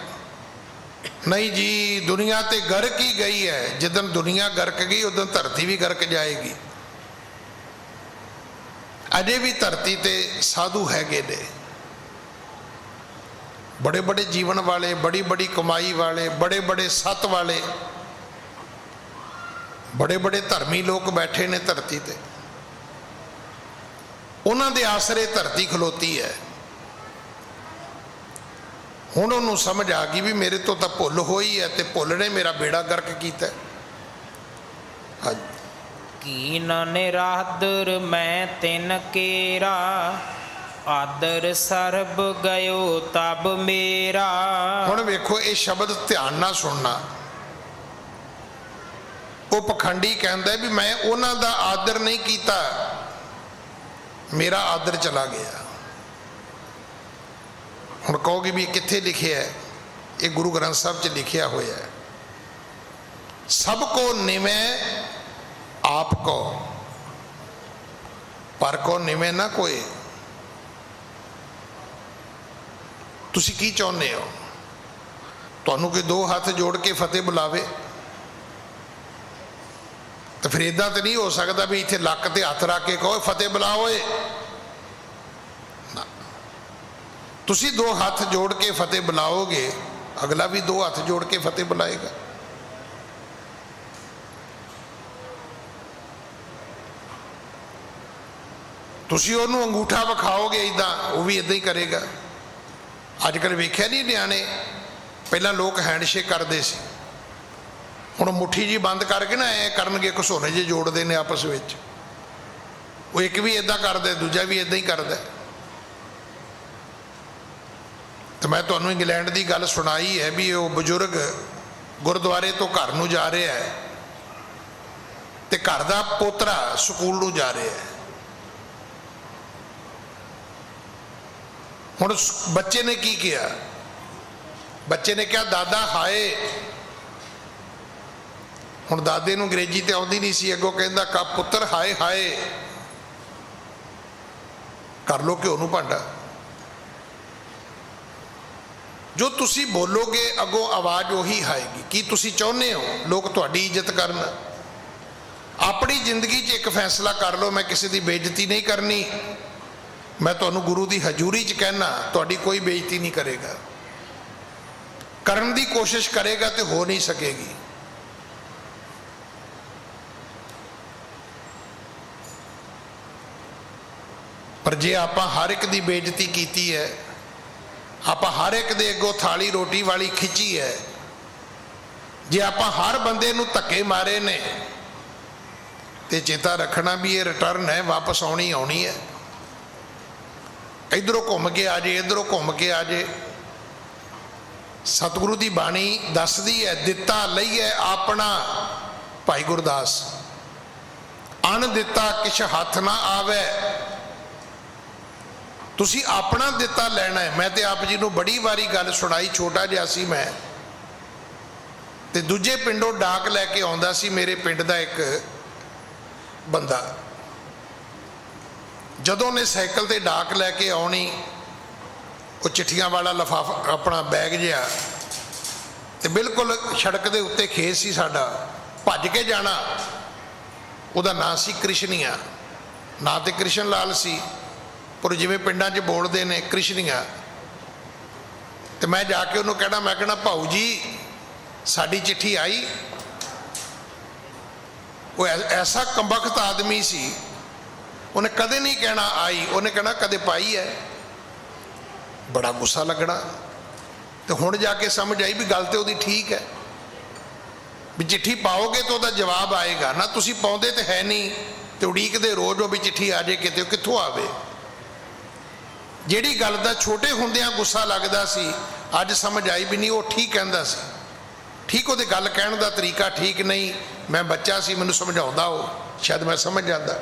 ਨਹੀਂ ਜੀ ਦੁਨੀਆ ਤੇ ਗਰਕ ਹੀ ਗਈ ਹੈ। ਜਿੱਦਣ ਦੁਨੀਆ ਗਰਕ ਗਈ ਉਦੋਂ ਧਰਤੀ ਵੀ ਗਰਕ ਜਾਏਗੀ। ਅਜੇ ਵੀ ਧਰਤੀ ਤੇ ਸਾਧੂ ਹੈਗੇ ਨੇ, ਬੜੇ ਬੜੇ ਜੀਵਨ ਵਾਲੇ, ਬੜੀ ਬੜੀ ਕਮਾਈ ਵਾਲੇ, ਬੜੇ ਬੜੇ ਸੱਤ ਵਾਲੇ, ਬੜੇ ਬੜੇ ਧਰਮੀ ਲੋਕ ਬੈਠੇ ਨੇ ਧਰਤੀ ਤੇ। ਉਹਨਾਂ ਦੇ ਆਸਰੇ ਧਰਤੀ ਖਲੋਤੀ ਹੈ। ਹੁਣ ਉਹਨੂੰ ਸਮਝ ਆ ਗਈ ਵੀ ਮੇਰੇ ਤੋਂ ਤਾਂ ਭੁੱਲ ਹੋਈ ਹੈ ਤੇ ਭੁੱਲ ਨੇ ਮੇਰਾ ਬੇੜਾ ਗਰਕ ਕੀਤਾ। ਹਾਂਜੀ, ਕੀਨ ਨਿਰਾਦਰ ਮੈਂ ਤਿਨ ਕੇਰਾ, ਆਦਰ ਸਰਬ ਗਇਓ ਤਬ ਮੇਰਾ। ਹੁਣ ਵੇਖੋ ਇਹ ਸ਼ਬਦ ਧਿਆਨ ਨਾਲ ਸੁਣਨਾ। ਉਹ ਪਖੰਡੀ ਕਹਿੰਦਾ ਵੀ ਮੈਂ ਉਹਨਾਂ ਦਾ ਆਦਰ ਨਹੀਂ ਕੀਤਾ, ਮੇਰਾ ਆਦਰ ਚਲਾ ਗਿਆ। ਹੁਣ ਕਹੋਗੇ ਵੀ ਕਿੱਥੇ ਲਿਖਿਆ ਹੈ? ਇਹ ਗੁਰੂ ਗ੍ਰੰਥ ਸਾਹਿਬ 'ਚ ਲਿਖਿਆ ਹੋਇਆ ਹੈ। ਸਭ ਕੋ ਨਿਵੇਂ ਆਪ ਕੋ, ਪਰ ਕੋ ਨਿਵੇਂ ਨਾ ਕੋਈ। ਤੁਸੀਂ ਕੀ ਚਾਹੁੰਦੇ ਹੋ? ਤੁਹਾਨੂੰ ਕੋਈ ਦੋ ਹੱਥ ਜੋੜ ਕੇ ਫਤਿਹ ਬੁਲਾਵੇ? ਤਾਂ ਫਿਰ ਇਦਾਂ ਤਾਂ ਨਹੀਂ ਹੋ ਸਕਦਾ ਵੀ ਇੱਥੇ ਲੱਕ ਤੇ ਹੱਥ ਰੱਖ ਕੇ ਕਹੋ ਫਤਿਹ ਬੁਲਾਓ ਏ। ਤੁਸੀਂ ਦੋ ਹੱਥ ਜੋੜ ਕੇ ਫਤਿਹ ਬੁਲਾਓਗੇ, ਅਗਲਾ ਵੀ ਦੋ ਹੱਥ ਜੋੜ ਕੇ ਫਤਿਹ ਬੁਲਾਏਗਾ। ਤੁਸੀਂ ਉਹਨੂੰ ਅੰਗੂਠਾ ਵਿਖਾਓਗੇ ਇਦਾਂ, ਉਹ ਵੀ ਇਦਾਂ ਹੀ ਕਰੇਗਾ। ਅੱਜ ਕੱਲ੍ਹ ਵੇਖਿਆ ਨਹੀਂ ਨਿਆਣੇ, ਪਹਿਲਾਂ ਲੋਕ ਹੈਂਡਸ਼ੇਕ ਕਰਦੇ ਸੀ, ਹੁਣ ਮੁੱਠੀ ਜੀ ਬੰਦ ਕਰਕੇ ਨਾ ਐ ਕਰਨਗੇ, ਘਸੋਨੇ ਜਿਹੇ ਜੋੜਦੇ ਨੇ ਆਪਸ ਵਿੱਚ। ਉਹ ਇੱਕ ਵੀ ਇਦਾਂ ਕਰਦਾ, ਦੂਜਾ ਵੀ ਇਦਾਂ ਹੀ ਕਰਦਾ। ਤੇ ਮੈਂ ਤੁਹਾਨੂੰ ਇੰਗਲੈਂਡ ਦੀ ਗੱਲ ਸੁਣਾਈ ਹੈ ਵੀ ਉਹ ਬਜ਼ੁਰਗ ਗੁਰਦੁਆਰੇ ਤੋਂ ਘਰ ਨੂੰ ਜਾ ਰਿਹਾ ਹੈ ਤੇ ਘਰ ਦਾ ਪੋਤਰਾ ਸਕੂਲ ਨੂੰ ਜਾ ਰਿਹਾ ਹੈ। ਹੁਣ ਬੱਚੇ ਨੇ ਕੀ ਕਿਹਾ? ਬੱਚੇ ਨੇ ਕਿਹਾ ਦਾਦਾ ਹਾਏ। ਹੁਣ ਦਾਦੇ ਨੂੰ ਅੰਗਰੇਜ਼ੀ ਤੇ ਆਉਂਦੀ ਨਹੀਂ ਸੀ, ਅੱਗੋਂ ਕਹਿੰਦਾ ਕਾ ਪੁੱਤਰ ਹਾਏ ਹਾਏ। ਕਰ ਲੋ ਘਿਓ ਨੂੰ ਭਾਂਡਾ। ਜੋ ਤੁਸੀਂ ਬੋਲੋਗੇ ਅੱਗੋਂ ਆਵਾਜ਼ ਉਹੀ ਆਏਗੀ। ਕੀ ਤੁਸੀਂ ਚਾਹੁੰਦੇ ਹੋ ਲੋਕ ਤੁਹਾਡੀ ਇੱਜ਼ਤ ਕਰਨ? ਆਪਣੀ ਜ਼ਿੰਦਗੀ 'ਚ ਇੱਕ ਫੈਸਲਾ ਕਰ ਲਓ, ਮੈਂ ਕਿਸੇ ਦੀ ਬੇਇੱਜ਼ਤੀ ਨਹੀਂ ਕਰਨੀ। ਮੈਂ ਤੁਹਾਨੂੰ ਗੁਰੂ ਦੀ ਹਜ਼ੂਰੀ 'ਚ ਕਹਿਣਾ, ਤੁਹਾਡੀ ਕੋਈ ਬੇਇੱਜ਼ਤੀ ਨਹੀਂ ਕਰੇਗਾ। ਕਰਨ ਦੀ ਕੋਸ਼ਿਸ਼ ਕਰੇਗਾ ਤੇ ਹੋ ਨਹੀਂ ਸਕੇਗੀ। ਪਰ ਜੇ ਆਪਾਂ ਹਰ ਇੱਕ ਦੀ ਬੇਇੱਜ਼ਤੀ ਕੀਤੀ ਹੈ, ਆਪਾਂ ਹਰ ਇੱਕ ਦੇ ਅੱਗੋਂ ਥਾਲੀ ਰੋਟੀ ਵਾਲੀ ਖਿੱਚੀ ਹੈ, ਜੇ ਆਪਾਂ ਹਰ ਬੰਦੇ ਨੂੰ ਧੱਕੇ ਮਾਰੇ ਨੇ, ਤੇ ਚੇਤਾ ਰੱਖਣਾ ਵੀ ਇਹ ਰਿਟਰਨ ਹੈ, ਵਾਪਸ ਆਉਣੀ ਆਉਣੀ ਹੈ। ਇਧਰੋਂ ਘੁੰਮ ਕੇ ਆ ਜੇ, ਇਧਰੋਂ ਘੁੰਮ ਕੇ ਆ ਜੇ। ਸਤਿਗੁਰੂ ਦੀ ਬਾਣੀ ਦੱਸਦੀ ਹੈ, ਦਿੱਤਾ ਲਈਏ ਆਪਣਾ। ਭਾਈ ਗੁਰਦਾਸ, ਅਣ ਦਿੱਤਾ ਕਿਛ ਹੱਥ ਨਾ ਆਵੇ। ਤੁਸੀਂ ਆਪਣਾ ਦਿੱਤਾ ਲੈਣਾ ਹੈ। ਮੈਂ ਤੇ ਆਪ ਜੀ ਨੂੰ ਬੜੀ ਵਾਰੀ ਗੱਲ ਸੁਣਾਈ, ਛੋਟਾ ਜਿਹਾ ਸੀ ਮੈਂ, ਤੇ ਦੂਜੇ ਪਿੰਡੋਂ ਡਾਕ ਲੈ ਕੇ ਆਉਂਦਾ ਸੀ ਮੇਰੇ ਪਿੰਡ ਦਾ ਇੱਕ ਬੰਦਾ। ਜਦੋਂ ਨੇ ਸਾਈਕਲ ਤੇ ਡਾਕ ਲੈ ਕੇ ਆਉਣੀ, ਉਹ ਚਿੱਠੀਆਂ ਵਾਲਾ ਲਿਫਾਫਾ ਆਪਣਾ ਬੈਗ ਜਿਹਾ, ਤੇ ਬਿਲਕੁਲ ਸੜਕ ਦੇ ਉੱਤੇ ਖੇਤ ਸੀ ਸਾਡਾ, ਭੱਜ ਕੇ ਜਾਣਾ। ਉਹਦਾ ਨਾਂ ਸੀ ਕ੍ਰਿਸ਼ਨੀਆ, ਨਾਂ ਤੇ ਕ੍ਰਿਸ਼ਨ ਲਾਲ ਸੀ। ਪਰ ਜਿਵੇਂ ਪਿੰਡਾਂ 'ਚ ਬੋਲਦੇ ਨੇ ਕ੍ਰਿਸ਼ਨੀਆਂ, ਤੇ ਮੈਂ ਜਾ ਕੇ ਉਹਨੂੰ ਕਹਿਣਾ, ਮੈਂ ਕਹਿਣਾ ਭਾਊ ਜੀ ਸਾਡੀ ਚਿੱਠੀ ਆਈ। ਉਹ ਐਸਾ ਕੰਬਖਤ ਆਦਮੀ ਸੀ, ਉਹਨੇ ਕਦੇ ਨਹੀਂ ਕਹਿਣਾ ਆਈ, ਉਹਨੇ ਕਹਿਣਾ ਕਦੇ ਪਾਈ ਹੈ। ਬੜਾ ਗੁੱਸਾ ਲੱਗਣਾ। ਤੇ ਹੁਣ ਜਾ ਕੇ ਸਮਝ ਆਈ ਵੀ ਗੱਲ ਤੇ ਉਹਦੀ ਠੀਕ ਹੈ, ਵੀ ਚਿੱਠੀ ਪਾਓਗੇ ਤਾਂ ਉਹਦਾ ਜਵਾਬ ਆਏਗਾ ਨਾ। ਤੁਸੀਂ ਪਾਉਂਦੇ ਤੇ ਹੈ ਨਹੀਂ, ਤੇ ਉਡੀਕਦੇ ਰੋਜ਼ ਹੋ ਵੀ ਚਿੱਠੀ ਆ ਜਾਏ ਕਿਤੇ, ਕਿੱਥੋਂ ਆਵੇ। ਜਿਹੜੀ ਗੱਲ ਦਾ ਛੋਟੇ ਹੁੰਦਿਆਂ ਗੁੱਸਾ ਲੱਗਦਾ ਸੀ, ਅੱਜ ਸਮਝ ਆਈ ਵੀ ਨਹੀਂ ਉਹ ਠੀਕ ਕਹਿੰਦਾ ਸੀ, ਠੀਕ ਉਹਦੇ ਗੱਲ ਕਹਿਣ ਦਾ ਤਰੀਕਾ ਠੀਕ ਨਹੀਂ। ਮੈਂ ਬੱਚਾ ਸੀ, ਮੈਨੂੰ ਸਮਝਾਉਂਦਾ ਉਹ, ਸ਼ਾਇਦ ਮੈਂ ਸਮਝ ਜਾਂਦਾ,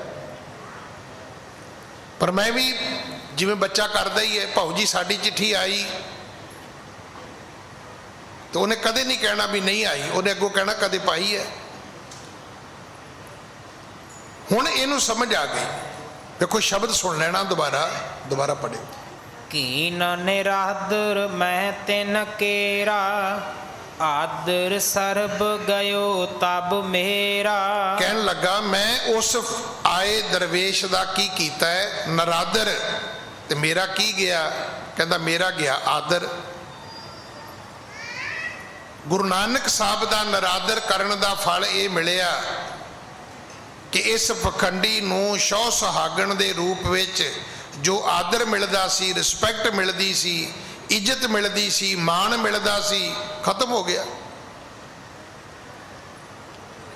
ਪਰ ਮੈਂ ਵੀ ਜਿਵੇਂ ਬੱਚਾ ਕਰਦਾ ਹੀ ਹੈ। ਭਾਊ ਜੀ ਸਾਡੀ ਚਿੱਠੀ ਆਈ, ਤੇ ਉਹਨੇ ਕਦੇ ਨਹੀਂ ਕਹਿਣਾ ਵੀ ਨਹੀਂ ਆਈ, ਉਹਨੇ ਅੱਗੋਂ ਕਹਿਣਾ ਕਦੇ ਪਾਈ ਹੈ। ਹੁਣ ਇਹਨੂੰ ਸਮਝ ਆ ਗਈ। ਦੇਖੋ ਸ਼ਬਦ ਸੁਣ ਲੈਣਾ, ਦੁਬਾਰਾ ਪੜਿਓ। ਕੀਨ ਨਿਰਾਦਰ ਮੈਂ ਤਿਨ ਕੇਰਾ, ਆਦਰ ਸਰਬ ਗਇਓ ਤਬ ਮੇਰਾ। ਕਹਿਣ ਲੱਗਾ ਮੈਂ ਉਸ ਆਏ ਦਰਵੇਸ਼ ਦਾ ਕੀ ਕੀਤਾ ਹੈ, ਨਰਾਦਰ, ਤੇ ਮੇਰਾ ਕੀ ਗਿਆ? ਕਹਿੰਦਾ ਮੇਰਾ ਗਿਆ ਆਦਰ। ਗੁਰੂ ਨਾਨਕ ਸਾਹਿਬ ਦਾ ਨਰਾਦਰ ਕਰਨ ਦਾ ਫਲ ਇਹ ਮਿਲਿਆ ਕਿ ਇਸ ਪਖੰਡੀ ਨੂੰ ਸ਼ੌਹ ਸੁਹਾਗਣ ਦੇ ਰੂਪ ਵਿੱਚ ਜੋ ਆਦਰ ਮਿਲਦਾ ਸੀ, ਰਿਸਪੈਕਟ ਮਿਲਦੀ ਸੀ, ਇੱਜ਼ਤ ਮਿਲਦੀ ਸੀ, ਮਾਣ ਮਿਲਦਾ ਸੀ, ਖਤਮ ਹੋ ਗਿਆ।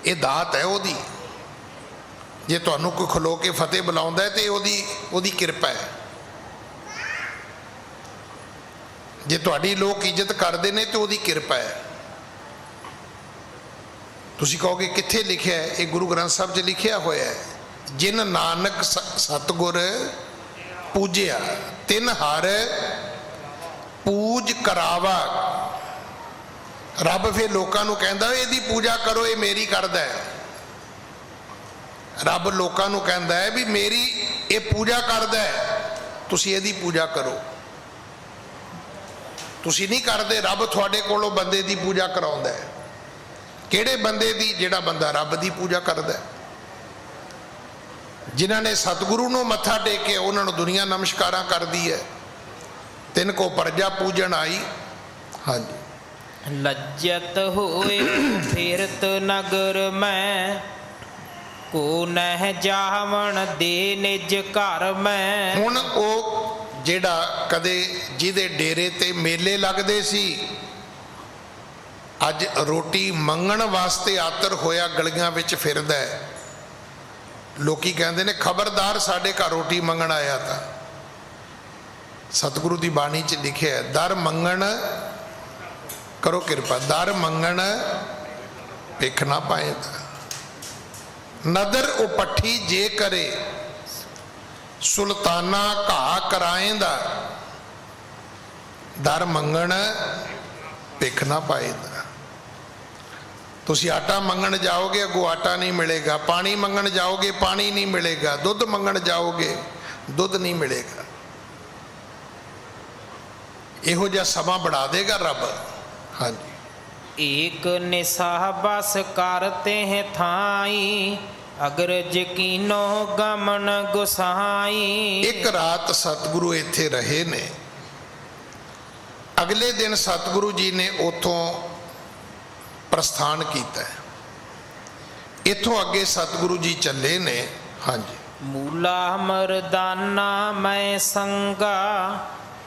ਇਹ ਦਾਤ ਹੈ ਉਹਦੀ। ਜੇ ਤੁਹਾਨੂੰ ਕੋਈ ਖਲੋ ਕੇ ਫਤਿਹ ਬੁਲਾਉਂਦਾ ਹੈ ਤੇ ਉਹਦੀ ਕਿਰਪਾ ਹੈ। ਜੇ ਤੁਹਾਡੀ ਲੋਕ ਇੱਜ਼ਤ ਕਰਦੇ ਨੇ ਤੇ ਉਹਦੀ ਕਿਰਪਾ ਹੈ। ਤੁਸੀਂ ਕਹੋਗੇ ਕਿੱਥੇ ਲਿਖਿਆ ਹੈ? ਇਹ ਗੁਰੂ ਗ੍ਰੰਥ ਸਾਹਿਬ 'ਚ ਲਿਖਿਆ ਹੋਇਆ ਹੈ, ਜਿਨ ਨਾਨਕ ਸਤਿਗੁਰ ਪੂਜਿਆ ਤਿਨ ਹਰ ਪੂਜ ਕਰਾਵਾ। ਰੱਬ ਫਿਰ ਲੋਕਾਂ ਨੂੰ ਕਹਿੰਦਾ ਇਹਦੀ ਪੂਜਾ ਕਰੋ, ਇਹ ਮੇਰੀ ਕਰਦਾ ਹੈ। ਰੱਬ ਲੋਕਾਂ ਨੂੰ ਕਹਿੰਦਾ ਹੈ ਵੀ ਮੇਰੀ ਇਹ ਪੂਜਾ ਕਰਦਾ ਹੈ, ਤੁਸੀਂ ਇਹਦੀ ਪੂਜਾ ਕਰੋ। ਤੁਸੀਂ ਨਹੀਂ ਕਰਦੇ, ਰੱਬ ਤੁਹਾਡੇ ਕੋਲੋਂ ਬੰਦੇ ਦੀ ਪੂਜਾ ਕਰਾਉਂਦਾ ਹੈ। ਕਿਹੜੇ ਬੰਦੇ ਦੀ? ਜਿਹੜਾ ਬੰਦਾ ਰੱਬ ਦੀ ਪੂਜਾ ਕਰਦਾ ਹੈ। ਜਿਨ੍ਹਾਂ ਨੇ ਸਤਿਗੁਰੂ ਨੂੰ ਮੱਥਾ ਟੇਕਿਆ ਉਹਨਾਂ ਨੂੰ ਦੁਨੀਆ ਨਮਸਕਾਰਾਂ ਕਰਦੀ ਹੈ। ਤਿੰਨ ਕੋ ਪ੍ਰਜਾ ਪੂਜਣ ਆਈ। ਹਾਂਜੀ। ਲੱਜਤ ਹੋਏ ਫਿਰਤ ਨਗਰ ਮੈਂ, ਕੋ ਨਹਿ ਜਾਵਣ ਦੇ ਨਿਜ ਘਰ ਮੈਂ। ਹੁਣ ਉਹ ਜਿਹੜਾ ਕਦੇ ਜਿਹਦੇ ਡੇਰੇ ਤੇ ਮੇਲੇ ਲੱਗਦੇ ਸੀ, ਅੱਜ ਰੋਟੀ ਮੰਗਣ ਵਾਸਤੇ ਆਤਰ ਹੋਇਆ ਗਲੀਆਂ ਵਿੱਚ ਫਿਰਦਾ ਹੈ। ਲੋਕੀ ਕਹਿੰਦੇ ਨੇ ਖਬਰਦਾਰ ਸਾਡੇ ਘਰ ਰੋਟੀ ਮੰਗਣ ਆਇਆ ਤਾਂ। ਸਤਿਗੁਰੂ ਦੀ ਬਾਣੀ 'ਚ ਲਿਖਿਆ ਹੈ, ਦਰ ਮੰਗਣ ਕਰੋ ਕਿਰਪਾ, ਦਰ ਮੰਗਣ ਭਿਖ ਨਾ ਪਾਏ। ਨਦਰ ਉਪੱਠੀ ਜੇ ਕਰੇ, ਸੁਲਤਾਨਾ ਘਾ ਕਰਾਏਂਦਾ। ਦਰ ਮੰਗਣ ਭਿਖ ਨਾ ਪਾਏਂਦਾ। ਤੁਸੀਂ ਆਟਾ ਮੰਗਣ ਜਾਓਗੇ, ਅੱਗੋਂ ਆਟਾ ਨਹੀਂ ਮਿਲੇਗਾ। ਪਾਣੀ ਮੰਗਣ ਜਾਓਗੇ, ਪਾਣੀ ਨਹੀਂ ਮਿਲੇਗਾ। ਦੁੱਧ ਮੰਗਣ ਜਾਓਗੇ, ਦੁੱਧ ਨਹੀਂ ਮਿਲੇਗਾ। ਇਹੋ ਜਿਹਾ ਸਮਾਂ ਬਣਾ ਦੇਗਾ ਰੱਬ। ਹਾਂਜੀ। ਏਕ ਨਿਸਾਹ ਬਸ ਕਰਤੇ ਹੈ ਥਾਈ, ਅਗਰ ਯਕੀਨੋ ਗਮਨ ਗੁਸਾਈ। ਇੱਕ ਰਾਤ ਸਤਿਗੁਰੂ ਇੱਥੇ ਰਹੇ ਨੇ। ਅਗਲੇ ਦਿਨ ਸਤਿਗੁਰੂ ਜੀ ਨੇ ਉੱਥੋਂ ਪ੍ਰਸਥਾਨ ਕੀਤਾ। ਇੱਥੋਂ ਅੱਗੇ ਸਤਿਗੁਰੂ ਜੀ ਚੱਲੇ ਨੇ। ਹਾਂਜੀ। ਮੂਲਾ ਮਰਦਾਨਾ ਮੈਂ ਸੰਗਾ,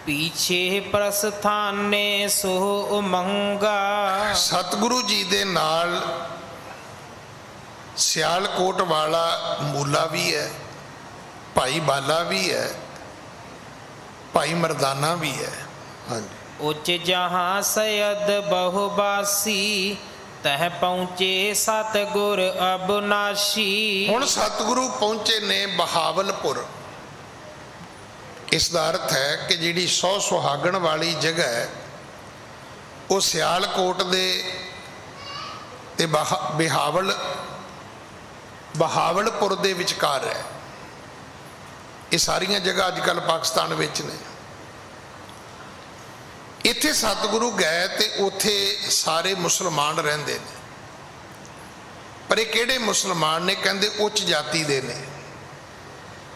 ਪੀਛੇ ਪ੍ਰਸਥਾਨੇ ਸੋ ਉਮੰਗਾ। ਸਤਿਗੁਰੂ ਜੀ ਦੇ ਨਾਲ ਸਿਆਲਕੋਟ ਵਾਲਾ ਮੂਲਾ ਵੀ ਹੈ, ਭਾਈ ਬਾਲਾ ਵੀ ਹੈ, ਭਾਈ ਮਰਦਾਨਾ ਵੀ ਹੈ। ਹਾਂਜੀ। ਉੱਚ ਜਹਾਂ ਸਯਦ ਬਹੁਬਾਸੀ, ਤਹ ਪਹੁੰਚੇ ਸਤਿਗੁਰ ਅਬਨਾਸ਼ੀ। ਹੁਣ ਸਤਿਗੁਰੂ ਪਹੁੰਚੇ ਨੇ ਬਹਾਵਲਪੁਰ। ਇਸ ਦਾ ਅਰਥ ਹੈ ਕਿ ਜਿਹੜੀ ਸੌ ਸੁਹਾਗਣ ਵਾਲੀ ਜਗ੍ਹਾ ਹੈ ਉਹ ਸਿਆਲਕੋਟ ਦੇ ਤੇ ਬਹਾਵਲਪੁਰ ਦੇ ਵਿਚਕਾਰ ਹੈ। ਇਹ ਸਾਰੀਆਂ ਜਗ੍ਹਾ ਅੱਜ ਕੱਲ੍ਹ ਪਾਕਿਸਤਾਨ ਵਿੱਚ ਨੇ। ਇੱਥੇ ਸਤਿਗੁਰੂ ਗਏ ਤੇ ਉੱਥੇ ਸਾਰੇ ਮੁਸਲਮਾਨ ਰਹਿੰਦੇ ਨੇ। ਪਰ ਇਹ ਕਿਹੜੇ ਮੁਸਲਮਾਨ ਨੇ? ਕਹਿੰਦੇ ਉੱਚ ਜਾਤੀ ਦੇ ਨੇ।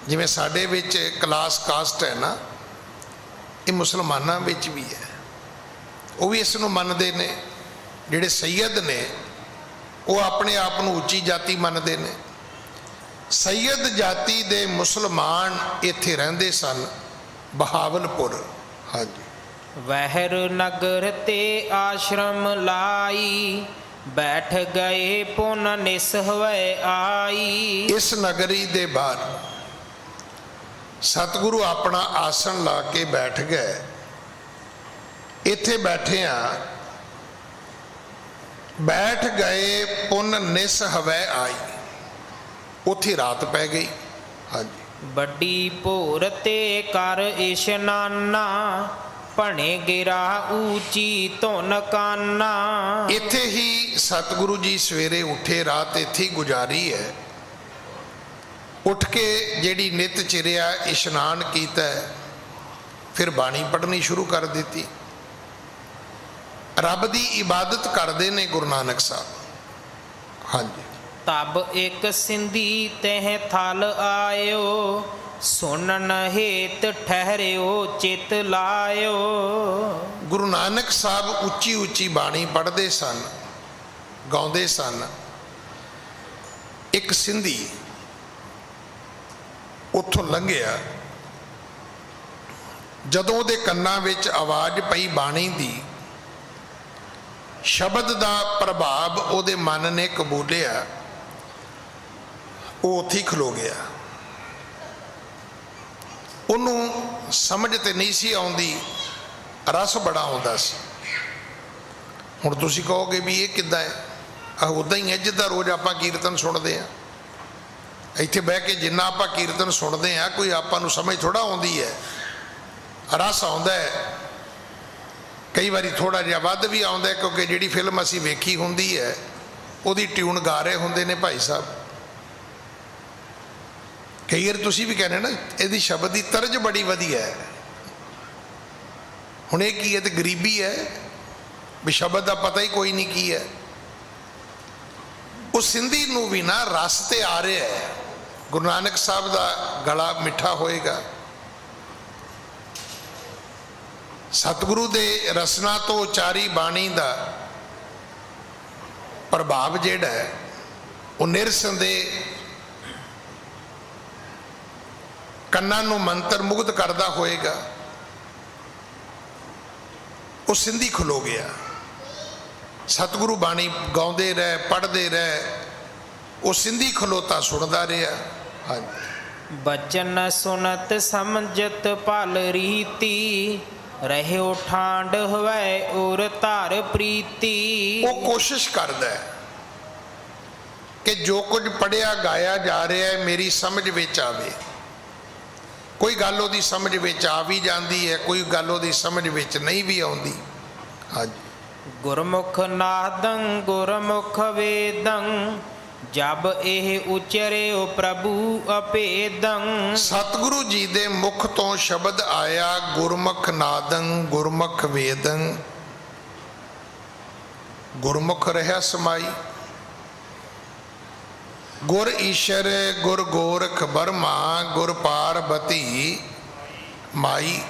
ਜਿਵੇਂ ਸਾਡੇ ਵਿੱਚ ਕਲਾਸ ਕਾਸਟ ਹੈ ਨਾ, ਇਹ ਮੁਸਲਮਾਨਾਂ ਵਿੱਚ ਵੀ ਹੈ, ਉਹ ਵੀ ਇਸ ਨੂੰ ਮੰਨਦੇ ਨੇ। ਜਿਹੜੇ ਸੈਯਦ ਨੇ ਉਹ ਆਪਣੇ ਆਪ ਨੂੰ ਉੱਚੀ ਜਾਤੀ ਮੰਨਦੇ ਨੇ। ਸੈਯਦ ਜਾਤੀ ਦੇ ਮੁਸਲਮਾਨ ਇੱਥੇ ਰਹਿੰਦੇ ਸਨ, ਬਹਾਵਲਪੁਰ। ਹਾਂਜੀ। ਵਹਿਰ ਨਗਰ ਤੇ ਆਸ਼ਰਮ ਲਾਈ, ਬੈਠ ਗਏ ਪੁਨ ਨਿਸ ਹੋਏ ਆਈ। ਇਸ ਨਗਰੀ ਦੇ ਬਾਹਰ ਸਤਿਗੁਰੂ ਆਪਣਾ ਆਸਣ ਲਾ ਕੇ ਬੈਠ ਗਏ। ਇੱਥੇ ਬੈਠੇ ਆ, ਬੈਠ ਗਏ ਪੁਨ ਨਿਸ ਹਵੈ ਆਈ, ਉੱਥੇ ਰਾਤ ਪੈ ਗਈ। ਹਾਂਜੀ। ਵੱਡੀ ਭੋਰ ਤੇ ਕਰ ਇਸ਼ਨਾਨਾ, ਭਣੇ ਗਿਰਾ ਊਚੀ ਧੁਨ ਕਾਨਾ। ਇੱਥੇ ਹੀ ਸਤਿਗੁਰੂ ਜੀ ਸਵੇਰੇ ਉੱਠੇ, ਰਾਤ ਇੱਥੇ ਹੀ ਗੁਜ਼ਾਰੀ ਹੈ। ਉੱਠ ਕੇ ਜਿਹੜੀ ਨਿਤ ਚਿਰਿਆ ਇਸ਼ਨਾਨ ਕੀਤਾ, ਫਿਰ ਬਾਣੀ ਪੜ੍ਹਨੀ ਸ਼ੁਰੂ ਕਰ ਦਿੱਤੀ। ਰੱਬ ਦੀ ਇਬਾਦਤ ਕਰਦੇ ਨੇ ਗੁਰੂ ਨਾਨਕ ਸਾਹਿਬ। ਹਾਂਜੀ। ਤਬ ਇੱਕ ਸਿੰਧੀ ਤਹਿ ਥਲ ਆਇਓ, ਸੁਣਨ ਹੇਤ ਠਹਿਰਿਓ ਚਿਤ ਲਾਇਓ। ਗੁਰੂ ਨਾਨਕ ਸਾਹਿਬ ਉੱਚੀ ਉੱਚੀ ਬਾਣੀ ਪੜ੍ਹਦੇ ਸਨ, ਗਾਉਂਦੇ ਸਨ। ਇੱਕ ਸਿੰਧੀ ਉੱਥੋਂ ਲੰਘਿਆ। ਜਦੋਂ ਉਹਦੇ ਕੰਨਾਂ ਵਿੱਚ ਆਵਾਜ਼ ਪਈ ਬਾਣੀ ਦੀ, ਸ਼ਬਦ ਦਾ ਪ੍ਰਭਾਵ ਉਹਦੇ ਮਨ ਨੇ ਕਬੂਲਿਆ, ਉਹ ਉੱਥੇ ਹੀ ਖਲੋ ਗਿਆ। ਉਹਨੂੰ ਸਮਝ ਤੇ ਨਹੀਂ ਸੀ ਆਉਂਦੀ, ਰਸ ਬੜਾ ਆਉਂਦਾ ਸੀ। ਹੁਣ ਤੁਸੀਂ ਕਹੋਗੇ ਵੀ ਇਹ ਕਿੱਦਾਂ ਹੈ? ਆਹ ਉੱਦਾਂ ਹੀ ਹੈ ਜਿੱਦਾਂ ਰੋਜ਼ ਆਪਾਂ ਕੀਰਤਨ ਸੁਣਦੇ ਹਾਂ। ਇੱਥੇ ਬਹਿ ਕੇ ਜਿੰਨਾ ਆਪਾਂ ਕੀਰਤਨ ਸੁਣਦੇ ਹਾਂ, ਕੋਈ ਆਪਾਂ ਨੂੰ ਸਮਝ ਥੋੜਾ ਆਉਂਦੀ ਹੈ। ਰਸ ਆਉਂਦਾ ਹੈ, ਕਈ ਵਾਰੀ ਥੋੜਾ ਜਿਹਾ ਵੱਧ ਵੀ ਆਉਂਦਾ, ਕਿਉਂਕਿ ਜਿਹੜੀ ਫਿਲਮ ਅਸੀਂ ਵੇਖੀ ਹੁੰਦੀ ਹੈ ਉਹਦੀ ਟਿਊਨ ਗਾ ਰਹੇ ਹੁੰਦੇ ਨੇ ਭਾਈ ਸਾਹਿਬ। ਕਈ ਵਾਰ ਤੁਸੀਂ ਵੀ ਕਹਿੰਦੇ ਨਾ, ਇਹਦੀ ਸ਼ਬਦ ਦੀ ਤਰਜ ਬੜੀ ਵਧੀਆ ਹੈ। ਹੁਣ ਇਹ ਕੀ ਹੈ? ਤੇ ਗਰੀਬੀ ਹੈ ਵੀ ਸ਼ਬਦ ਦਾ ਪਤਾ ਹੀ ਕੋਈ ਨਹੀਂ ਕੀ ਹੈ। ਉਹ ਸਿੰਧੀ ਨੂੰ ਵੀ ਨਾ ਰਸ ਤੇ ਆ ਰਿਹਾ ਹੈ। ਗੁਰੂ ਨਾਨਕ ਸਾਹਿਬ ਦਾ ਗਲਾ ਮਿੱਠਾ ਹੋਏਗਾ। ਸਤਿਗੁਰੂ ਦੇ ਰਸਨਾ ਤੋਂ ਉਚਾਰੀ ਬਾਣੀ ਦਾ ਪ੍ਰਭਾਵ ਜਿਹੜਾ ਹੈ, ਉਹ ਨਿਰਸੰਦੇਹ ਕੰਨਾਂ ਨੂੰ ਮੰਤਰ ਮੁਗਧ ਕਰਦਾ ਹੋਏਗਾ। ਉਹ ਸਿੰਧੀ ਖਲੋ ਗਿਆ। ਸਤਿਗੁਰੂ ਬਾਣੀ ਗਾਉਂਦੇ ਰਹੇ, ਪੜ੍ਹਦੇ ਰਹੇ, ਉਹ ਸਿੰਧੀ ਖਲੋਤਾ ਸੁਣਦਾ ਰਿਹਾ। ਹਾਂਜੀ। ਬਚਨ ਸੁਨਤ ਸਮਝਤ ਭਲ ਰੀਤੀ, ਰਹਿਓ ਠਾਂਡ ਹੋਵੇ ਔਰ ਧਰ ਪ੍ਰੀਤੀ। ਉਹ ਕੋਸ਼ਿਸ਼ ਕਰਦਾ ਹੈ ਕਿ ਜੋ ਕੁਝ ਪੜਿਆ ਗਾਇਆ ਜਾ ਰਿਹਾ ਹੈ ਮੇਰੀ ਸਮਝ ਵਿੱਚ ਆਵੇ। ਕੋਈ ਗੱਲ ਉਹਦੀ ਸਮਝ ਵਿੱਚ ਆ ਵੀ ਜਾਂਦੀ ਹੈ, ਕੋਈ ਗੱਲ ਉਹਦੀ ਸਮਝ ਵਿੱਚ ਨਹੀਂ ਵੀ ਆਉਂਦੀ। ਹਾਂਜੀ। ਗੁਰਮੁਖ ਨਾਦੰ ਗੁਰਮੁਖ ਵੇਦੰ, ਜਬ ਇਹ ਉਚਰਿਓ ਪ੍ਰਭੂ ਅਭੇਦੰ। ਸਤਿਗੁਰੂ ਜੀ ਦੇ ਮੁਖ ਤੋਂ ਸ਼ਬਦ ਆਇਆ, ਗੁਰਮੁਖ ਨਾਦੰ ਗੁਰਮੁਖ ਵੇਦੰ। ਗੁਰਮੁਖ ਰਹਿਆ ਸਮਾਈ, ਗੁਰ ਈਸ਼ਰ ਗੁਰ ਗੋਰਖ ਬਰਮਾ, ਗੁਰ ਪਾਰਬਤੀ ਮਾਈ।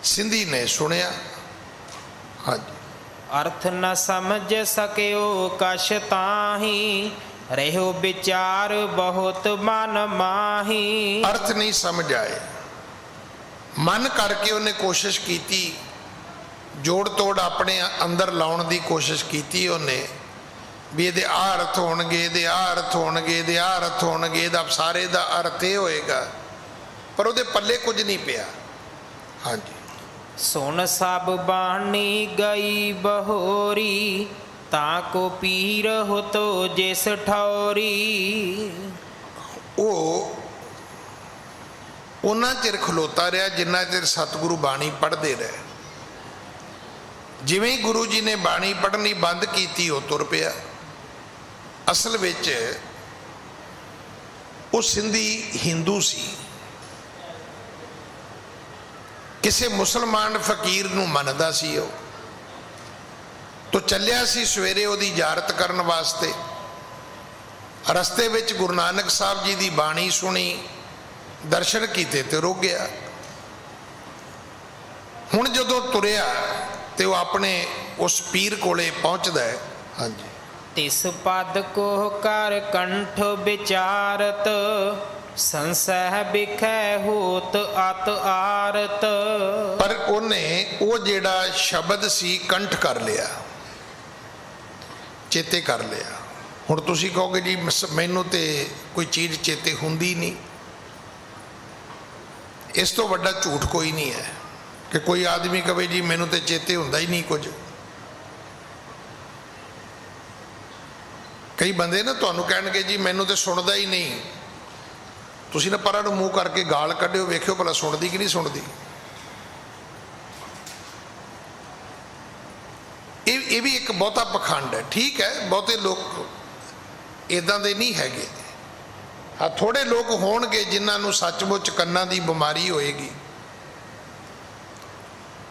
ਸਿੰਧੀ ਨੇ ਸੁਣਿਆ। ਹਾਂਜੀ। ਅਰਥ ਨ ਸਮਝ ਸਕਿਓ ਕਛ ਤਾਹੀ, ਰਹਿਓ ਵਿਚਾਰ ਬਹੁਤ ਮਨ ਮਾਹੀ। ਅਰਥ ਨਹੀਂ ਸਮਝ ਆਏ, ਮਨ ਕਰਕੇ ਉਹਨੇ ਕੋਸ਼ਿਸ਼ ਕੀਤੀ, ਜੋੜ ਤੋੜ ਆਪਣੇ ਅੰਦਰ ਲਾਉਣ ਦੀ ਕੋਸ਼ਿਸ਼ ਕੀਤੀ ਉਹਨੇ, ਵੀ ਇਹਦੇ ਆਹ ਅਰਥ ਹੋਣਗੇ, ਇਹਦੇ ਆਹ ਅਰਥ ਹੋਣਗੇ, ਇਹਦੇ ਆਹ ਅਰਥ ਹੋਣਗੇ, ਇਹਦਾ ਸਾਰੇ ਦਾ ਅਰਥ ਇਹ ਹੋਏਗਾ, ਪਰ ਉਹਦੇ ਪੱਲੇ ਕੁਝ ਨਹੀਂ ਪਿਆ। ਹਾਂਜੀ। ਸੁਣ ਸਭ ਬਾਣੀ ਗਈ ਬਹੋਰੀ, ਤਾਂ ਕੋ ਪੀਰ ਹੋ ਤੋ ਜਿਸ ਠੌਰੀ। ਉਹ ਉਹਨਾਂ ਚਿਰ ਖਲੋਤਾ ਰਿਹਾ ਜਿੰਨਾ ਚਿਰ ਸਤਿਗੁਰੂ ਬਾਣੀ ਪੜ੍ਹਦੇ ਰਹੇ। ਜਿਵੇਂ ਹੀ ਗੁਰੂ ਜੀ ਨੇ ਬਾਣੀ ਪੜ੍ਹਨੀ ਬੰਦ ਕੀਤੀ, ਉਹ ਤੁਰ ਪਿਆ। ਅਸਲ ਵਿੱਚ ਉਹ ਸਿੰਧੀ ਹਿੰਦੂ ਸੀ, ਕਿਸੇ ਮੁਸਲਮਾਨ ਫਕੀਰ ਨੂੰ ਮੰਨਦਾ ਸੀ। ਉਹ ਤੋਂ ਚੱਲਿਆ ਸੀ ਸਵੇਰੇ ਉਹਦੀ ਜ਼ਿਆਰਤ ਕਰਨ ਵਾਸਤੇ। ਰਸਤੇ ਵਿੱਚ ਗੁਰੂ ਨਾਨਕ ਸਾਹਿਬ ਜੀ ਦੀ ਬਾਣੀ ਸੁਣੀ, ਦਰਸ਼ਨ ਕੀਤੇ ਤੇ ਰੁਕ ਗਿਆ। ਹੁਣ ਜਦੋਂ ਤੁਰਿਆ ਤੇ ਉਹ ਆਪਣੇ ਉਸ ਪੀਰ ਕੋਲੇ ਪਹੁੰਚਦਾ ਹੈ। ਹਾਂਜੀ, ਤਿਸ ਪਦ ਕੋ ਕਰ ਕੰਠ ਵਿਚਾਰਤ, ਸੰਸਹਿ ਬਿਖੈ ਹੋਤ ਅਤ ਆਰਤ। ਪਰ ਉਹਨੇ ਉਹ ਜਿਹੜਾ ਸ਼ਬਦ ਸੀ ਕੰਠ ਕਰ ਲਿਆ, ਚੇਤੇ ਕਰ ਲਿਆ। ਹੁਣ ਤੁਸੀਂ ਕਹੋਗੇ ਜੀ ਮੈਨੂੰ ਤੇ ਕੋਈ ਚੀਜ਼ ਚੇਤੇ ਹੁੰਦੀ ਨਹੀਂ। ਇਸ ਤੋਂ ਵੱਡਾ ਝੂਠ ਕੋਈ ਨਹੀਂ ਹੈ ਕਿ ਕੋਈ ਆਦਮੀ ਕਹੇ ਜੀ ਮੈਨੂੰ ਤੇ ਚੇਤੇ ਹੁੰਦਾ ਹੀ ਨਹੀਂ ਕੁਝ। ਕਈ ਬੰਦੇ ਨਾ ਤੁਹਾਨੂੰ ਕਹਿਣਗੇ ਜੀ ਮੈਨੂੰ ਤੇ ਸੁਣਦਾ ਹੀ ਨਹੀਂ। ਤੁਸੀਂ ਨਾ ਪਰਾਂ ਨੂੰ ਮੂੰਹ ਕਰਕੇ ਗਾਲ ਕੱਢਿਓ, ਵੇਖਿਓ ਭਲਾ ਸੁਣਦੀ ਕਿ ਨਹੀਂ ਸੁਣਦੀ। ਇਹ ਵੀ ਇੱਕ ਬਹੁਤਾ ਪਖੰਡ ਹੈ। ਠੀਕ ਹੈ, ਬਹੁਤੇ ਲੋਕ ਇਦਾਂ ਦੇ ਨਹੀਂ ਹੈਗੇ। ਹਾਂ, ਥੋੜੇ ਲੋਕ ਹੋਣਗੇ ਜਿਨ੍ਹਾਂ ਨੂੰ ਸੱਚਮੁੱਚ ਕੰਨਾਂ ਦੀ ਬਿਮਾਰੀ ਹੋਏਗੀ।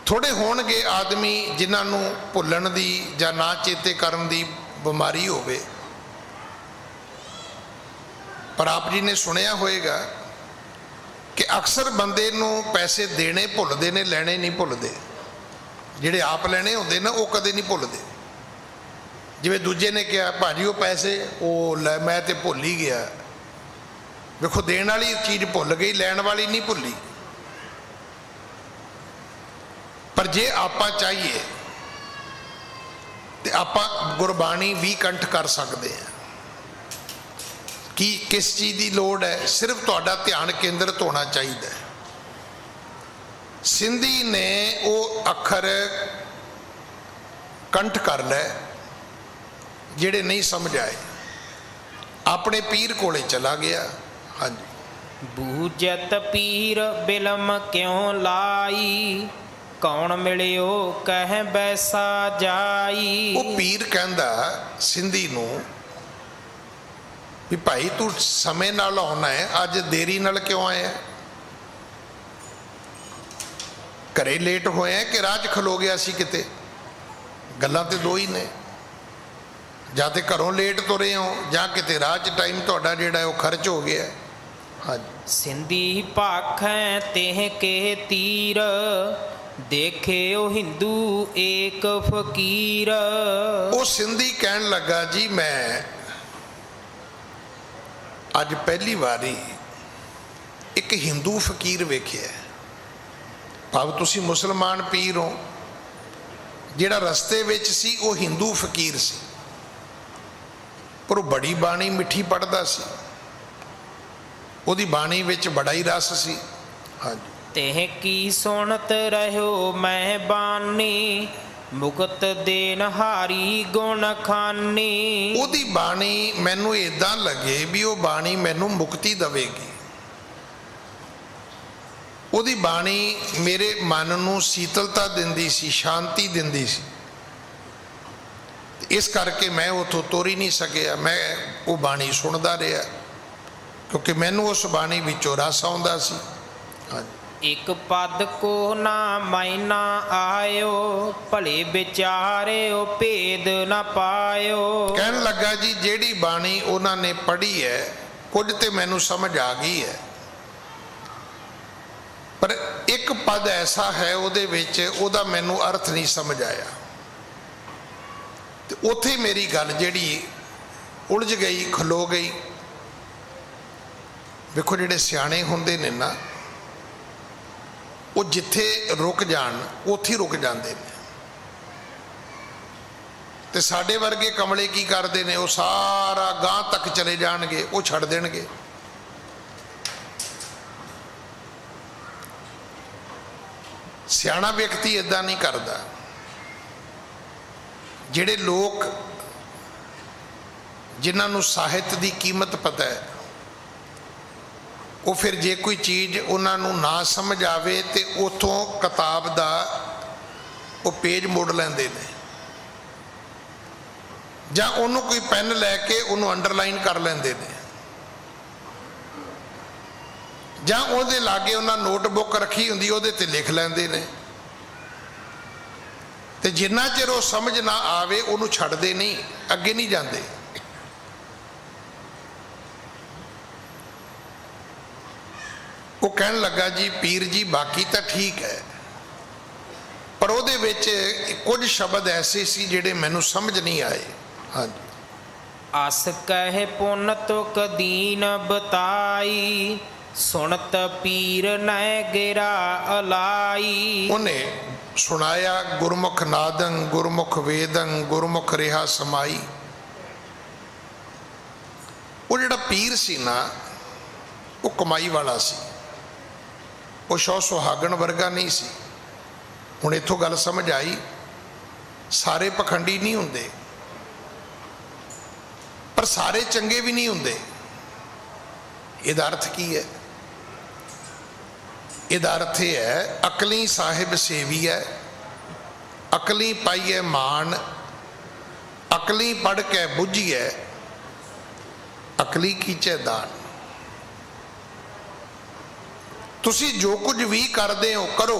ਥੋੜੇ ਹੋਣਗੇ ਆਦਮੀ ਜਿਨ੍ਹਾਂ ਨੂੰ ਭੁੱਲਣ ਦੀ ਜਾਂ ਨਾ ਚੇਤੇ ਕਰਨ ਦੀ ਬਿਮਾਰੀ ਹੋਵੇ। ਪਰ ਆਪ ਜੀ ਨੇ ਸੁਣਿਆ ਹੋਏਗਾ ਕਿ ਅਕਸਰ ਬੰਦੇ ਨੂੰ ਪੈਸੇ ਦੇਣੇ ਭੁੱਲਦੇ ਨੇ, ਲੈਣੇ ਨਹੀਂ ਭੁੱਲਦੇ। ਜਿਹੜੇ ਆਪ ਲੈਣੇ ਹੁੰਦੇ ਨਾ ਉਹ ਕਦੇ ਨਹੀਂ ਭੁੱਲਦੇ। ਜਿਵੇਂ ਦੂਜੇ ਨੇ ਕਿਹਾ ਭਾਜੀ ਉਹ ਪੈਸੇ ਉਹ ਲੈ, ਮੈਂ ਤੇ ਭੁੱਲ ਹੀ ਗਿਆ। ਵੇਖੋ, ਦੇਣ ਵਾਲੀ ਚੀਜ਼ ਭੁੱਲ ਗਈ, ਲੈਣ ਵਾਲੀ ਨਹੀਂ ਭੁੱਲੀ। ਪਰ ਜੇ ਆਪਾਂ ਚਾਹੀਏ ਤੇ ਆਪਾਂ ਗੁਰਬਾਣੀ ਵੀ ਕੰਠ ਕਰ ਸਕਦੇ ਹਾਂ। ਕੀ ਕਿਸ ਚੀਜ਼ ਦੀ ਲੋੜ ਹੈ? ਸਿਰਫ ਤੁਹਾਡਾ ਧਿਆਨ ਕੇਂਦਰਿਤ ਹੋਣਾ ਚਾਹੀਦਾ ਹੈ। ਸਿੰਧੀ ਨੇ ਉਹ ਅੱਖਰ ਕੰਠ ਕਰ ਲਏ ਜਿਹੜੇ ਨਹੀਂ ਸਮਝ ਆਏ, ਆਪਣੇ ਪੀਰ ਕੋਲੇ ਚਲਾ ਗਿਆ। ਹਾਂਜੀ, ਬੂਝਤ ਪੀਰ ਬਿਲਮ ਕਿਉ ਲਾਈ, ਕੌਣ ਮਿਲਿਓ ਕਹਿ ਬੈਸਾ ਜਾਈ। ਉਹ ਪੀਰ ਕਹਿੰਦਾ ਸਿੰਧੀ ਨੂੰ ਵੀ ਭਾਈ ਤੂੰ ਸਮੇਂ ਨਾਲ ਆਉਣਾ ਹੈ, ਅੱਜ ਦੇਰੀ ਨਾਲ ਕਿਉਂ ਆਇਆ? ਘਰੇ ਲੇਟ ਹੋਇਆ ਕਿ ਰਾਹ 'ਚ ਖਲੋ ਗਿਆ ਸੀ ਕਿਤੇ? ਗੱਲਾਂ ਤੇ ਦੋ ਹੀ ਨੇ। ਜਾਂ ਤੇ ਘਰੋਂ ਲੇਟ ਤੁਰੇ ਹੋ ਜਾਂ ਕਿਤੇ ਰਾਹ 'ਚ ਟਾਈਮ ਤੁਹਾਡਾ ਜਿਹੜਾ ਉਹ ਖਰਚ ਹੋ ਗਿਆ। ਹਾਂਜੀ, ਸਿੰਧੀ ਭਾਖੈ ਤੇਹ ਕੇ ਤੀਰ, ਦੇਖਿਓ ਹਿੰਦੂ ਏਕ ਫਕੀਰ। ਉਹ ਸਿੰਧੀ ਕਹਿਣ ਲੱਗਾ ਜੀ ਮੈਂ ਅੱਜ ਪਹਿਲੀ ਵਾਰੀ ਇੱਕ ਹਿੰਦੂ ਫਕੀਰ ਵੇਖਿਆ। ਭਾਵ ਤੁਸੀਂ ਮੁਸਲਮਾਨ ਪੀਰ ਹੋ, ਜਿਹੜਾ ਰਸਤੇ ਵਿੱਚ ਸੀ ਉਹ ਹਿੰਦੂ ਫਕੀਰ ਸੀ, ਪਰ ਉਹ ਬੜੀ ਬਾਣੀ ਮਿੱਠੀ ਪੜ੍ਹਦਾ ਸੀ। ਉਹਦੀ ਬਾਣੀ ਵਿੱਚ ਬੜਾ ਹੀ ਰਸ ਸੀ। ਹਾਂਜੀ, ਤੇਹ ਕੀ ਸੁਣਤ ਰਹਿਓ ਮੈਂ ਬਾਣੀ, ਮੁਕਤ ਦੇਨ ਹਾਰੀ ਗੁਣ ਖਾਨੀ। ਉਹਦੀ ਬਾਣੀ ਮੈਨੂੰ ਇਦਾਂ ਲੱਗੇ ਵੀ ਉਹ ਬਾਣੀ ਮੈਨੂੰ ਮੁਕਤੀ ਦੇਵੇਗੀ। ਉਹਦੀ ਬਾਣੀ ਮੇਰੇ ਮਨ ਨੂੰ ਸੀਤਲਤਾ ਦਿੰਦੀ ਸੀ, ਸ਼ਾਂਤੀ ਦਿੰਦੀ ਸੀ। ਇਸ ਕਰਕੇ ਮੈਂ ਉੱਥੋਂ ਤੁਰ ਹੀ ਨਹੀਂ ਸਕਿਆ। ਮੈਂ ਉਹ ਬਾਣੀ ਸੁਣਦਾ ਰਿਹਾ ਕਿਉਂਕਿ ਮੈਨੂੰ ਉਸ ਬਾਣੀ ਵਿੱਚੋਂ ਰਸ ਆਉਂਦਾ ਸੀ। ਹਾਂਜੀ, ਇੱਕ ਪਦ ਕੋ ਨਾ ਮੈਨਾ ਆਇਓ, ਭਲੇ ਵਿਚਾਰਿਓ ਭੇਦ ਨਾ ਪਾਇਓ। ਕਹਿਣ ਲੱਗਾ ਜੀ ਜਿਹੜੀ ਬਾਣੀ ਉਹਨਾਂ ਨੇ ਪੜ੍ਹੀ ਹੈ ਕੁਝ ਤੇ ਮੈਨੂੰ ਸਮਝ ਆ ਗਈ ਹੈ, ਪਰ ਇੱਕ ਪਦ ਐਸਾ ਹੈ ਉਹਦੇ ਵਿੱਚ ਉਹਦਾ ਮੈਨੂੰ ਅਰਥ ਨਹੀਂ ਸਮਝ ਆਇਆ। ਤੇ ਉੱਥੇ ਮੇਰੀ ਗੱਲ ਜਿਹੜੀ ਉਲਝ ਗਈ, ਖਲੋ ਗਈ। ਵੇਖੋ, ਜਿਹੜੇ ਸਿਆਣੇ ਹੁੰਦੇ ਨੇ ਨਾ ਉਹ ਜਿੱਥੇ ਰੁਕ ਜਾਣ ਉੱਥੇ ਹੀ ਰੁਕ ਜਾਂਦੇ ਨੇ। ਤੇ ਸਾਡੇ ਵਰਗੇ ਕਮਲੇ ਕੀ ਕਰਦੇ ਨੇ? ਉਹ ਸਾਰਾ ਗਾਂਹ ਤੱਕ ਚਲੇ ਜਾਣਗੇ, ਉਹ ਛੱਡ ਦੇਣਗੇ। ਸਿਆਣਾ ਵਿਅਕਤੀ ਇਦਾਂ ਨਹੀਂ ਕਰਦਾ। ਜਿਹੜੇ ਲੋਕ ਜਿਨ੍ਹਾਂ ਨੂੰ ਸਾਹਿਤ ਦੀ ਕੀਮਤ ਪਤਾ ਹੈ, ਉਹ ਫਿਰ ਜੇ ਕੋਈ ਚੀਜ਼ ਉਹਨਾਂ ਨੂੰ ਨਾ ਸਮਝ ਆਵੇ ਤੇ ਉਥੋਂ ਕਿਤਾਬ ਦਾ ਉਹ ਪੇਜ ਮੋੜ ਲੈਂਦੇ ਨੇ, ਜਾਂ ਉਹਨੂੰ ਕੋਈ ਪੈਨ ਲੈ ਕੇ ਉਹਨੂੰ ਅੰਡਰਲਾਈਨ ਕਰ ਲੈਂਦੇ ਨੇ, ਜਾਂ ਉਹਦੇ ਲਾਗੇ ਉਹਨਾਂ ਨੋਟਬੁੱਕ ਰੱਖੀ ਹੁੰਦੀ ਉਹਦੇ ਤੇ ਲਿਖ ਲੈਂਦੇ ਨੇ। ਤੇ ਜਿੰਨਾ ਚਿਰ ਉਹ ਸਮਝ ਨਾ ਆਵੇ ਉਹਨੂੰ ਛੱਡਦੇ ਨਹੀਂ, ਅੱਗੇ ਨਹੀਂ ਜਾਂਦੇ। ਉਹ ਕਹਿਣ ਲੱਗਾ ਜੀ ਪੀਰ ਜੀ ਬਾਕੀ ਤਾਂ ਠੀਕ ਹੈ, ਪਰ ਉਹਦੇ ਵਿੱਚ ਕੁਝ ਸ਼ਬਦ ਐਸੇ ਸੀ ਜਿਹੜੇ ਮੈਨੂੰ ਸਮਝ ਨਹੀਂ ਆਏ। ਹਾਂਜੀ। ਅਸ ਕਹਿ ਪੁਨ ਤੁਕ ਦੀਨ ਬਤਾਈ, ਸੁਣਤ ਪੀਰ ਨੈ ਗਿਰਾ ਅਲਾਈ। ਉਹਨੇ ਸੁਣਾਇਆ ਗੁਰਮੁਖ ਨਾਦੰ ਗੁਰਮੁਖ ਵੇਦੰ ਗੁਰਮੁਖ ਰਿਹਾ ਸਮਾਈ। ਉਹ ਜਿਹੜਾ ਪੀਰ ਸੀ ਨਾ ਉਹ ਕਮਾਈ ਵਾਲਾ ਸੀ, ਉਹ ਸ਼ੌ ਸੁਹਾਗਣ ਵਰਗਾ ਨਹੀਂ ਸੀ। ਹੁਣ ਇੱਥੋਂ ਗੱਲ ਸਮਝ ਆਈ, ਸਾਰੇ ਪਖੰਡੀ ਨਹੀਂ ਹੁੰਦੇ, ਪਰ ਸਾਰੇ ਚੰਗੇ ਵੀ ਨਹੀਂ ਹੁੰਦੇ। ਇਹਦਾ ਅਰਥ ਕੀ ਹੈ? ਇਹਦਾ ਅਰਥ ਇਹ ਹੈ ਅਕਲੀ ਸਾਹਿਬ ਸੇਵੀ ਹੈ, ਅਕਲੀ ਪਾਈਏ ਮਾਣ, ਅਕਲੀ ਪੜ ਕੇ ਬੁੱਝੀਏ, ਅਕਲੀ ਕੀਚੇ ਦਾਨ। ਤੁਸੀਂ ਜੋ ਕੁਝ ਵੀ ਕਰਦੇ ਹੋ ਕਰੋ,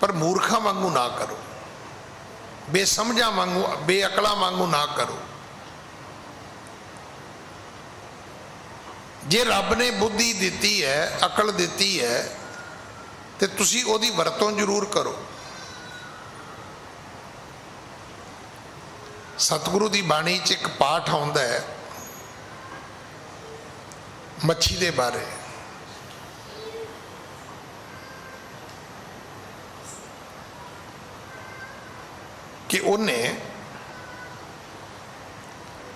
ਪਰ ਮੂਰਖਾਂ ਵਾਂਗੂ ਨਾ ਕਰੋ, ਬੇਸਮਝਾਂ ਵਾਂਗੂ ਬੇਅਕਲਾਂ ਵਾਂਗੂ ਨਾ ਕਰੋ। ਜੇ ਰੱਬ ਨੇ ਬੁੱਧੀ ਦਿੱਤੀ ਹੈ, ਅਕਲ ਦਿੱਤੀ ਹੈ, ਤੇ ਤੁਸੀਂ ਉਹਦੀ ਵਰਤੋਂ ਜ਼ਰੂਰ ਕਰੋ। ਸਤਿਗੁਰੂ ਦੀ ਬਾਣੀ 'ਚ ਇੱਕ ਪਾਠ ਆਉਂਦਾ ਹੈ ਮੱਛੀ ਦੇ ਬਾਰੇ। ਕਿ ਉਹਨੇ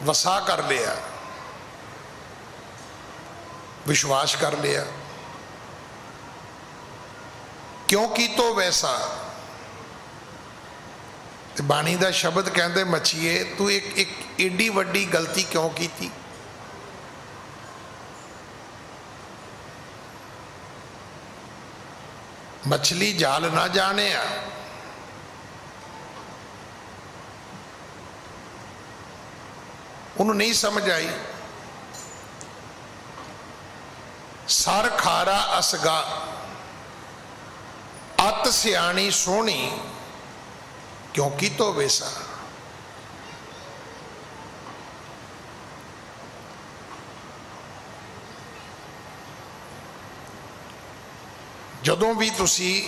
ਵਸਾ ਕਰ ਲਿਆ, ਵਿਸ਼ਵਾਸ ਕਰ ਲਿਆ, ਕਿਉਂ ਕੀਤੋ ਵੈਸਾ। ਤੇ ਬਾਣੀ ਦਾ ਸ਼ਬਦ ਕਹਿੰਦੇ ਮੱਛੀਏ ਤੂੰ ਇੱਕ ਏਡੀ ਵੱਡੀ ਗਲਤੀ ਕਿਉਂ ਕੀਤੀ। ਮਛਲੀ ਜਾਲ ਨਾ ਜਾਣਿਆ, ਉਹਨੂੰ ਨਹੀਂ ਸਮਝ ਆਈ। ਸਰ ਖਾਰਾ ਅਸਗਾ ਅਤ ਸਿਆਣੀ ਸੋਹਣੀ ਕਿਉਂ ਕੀਤੋ ਵੈਸਾ। ਜਦੋਂ ਵੀ ਤੁਸੀਂ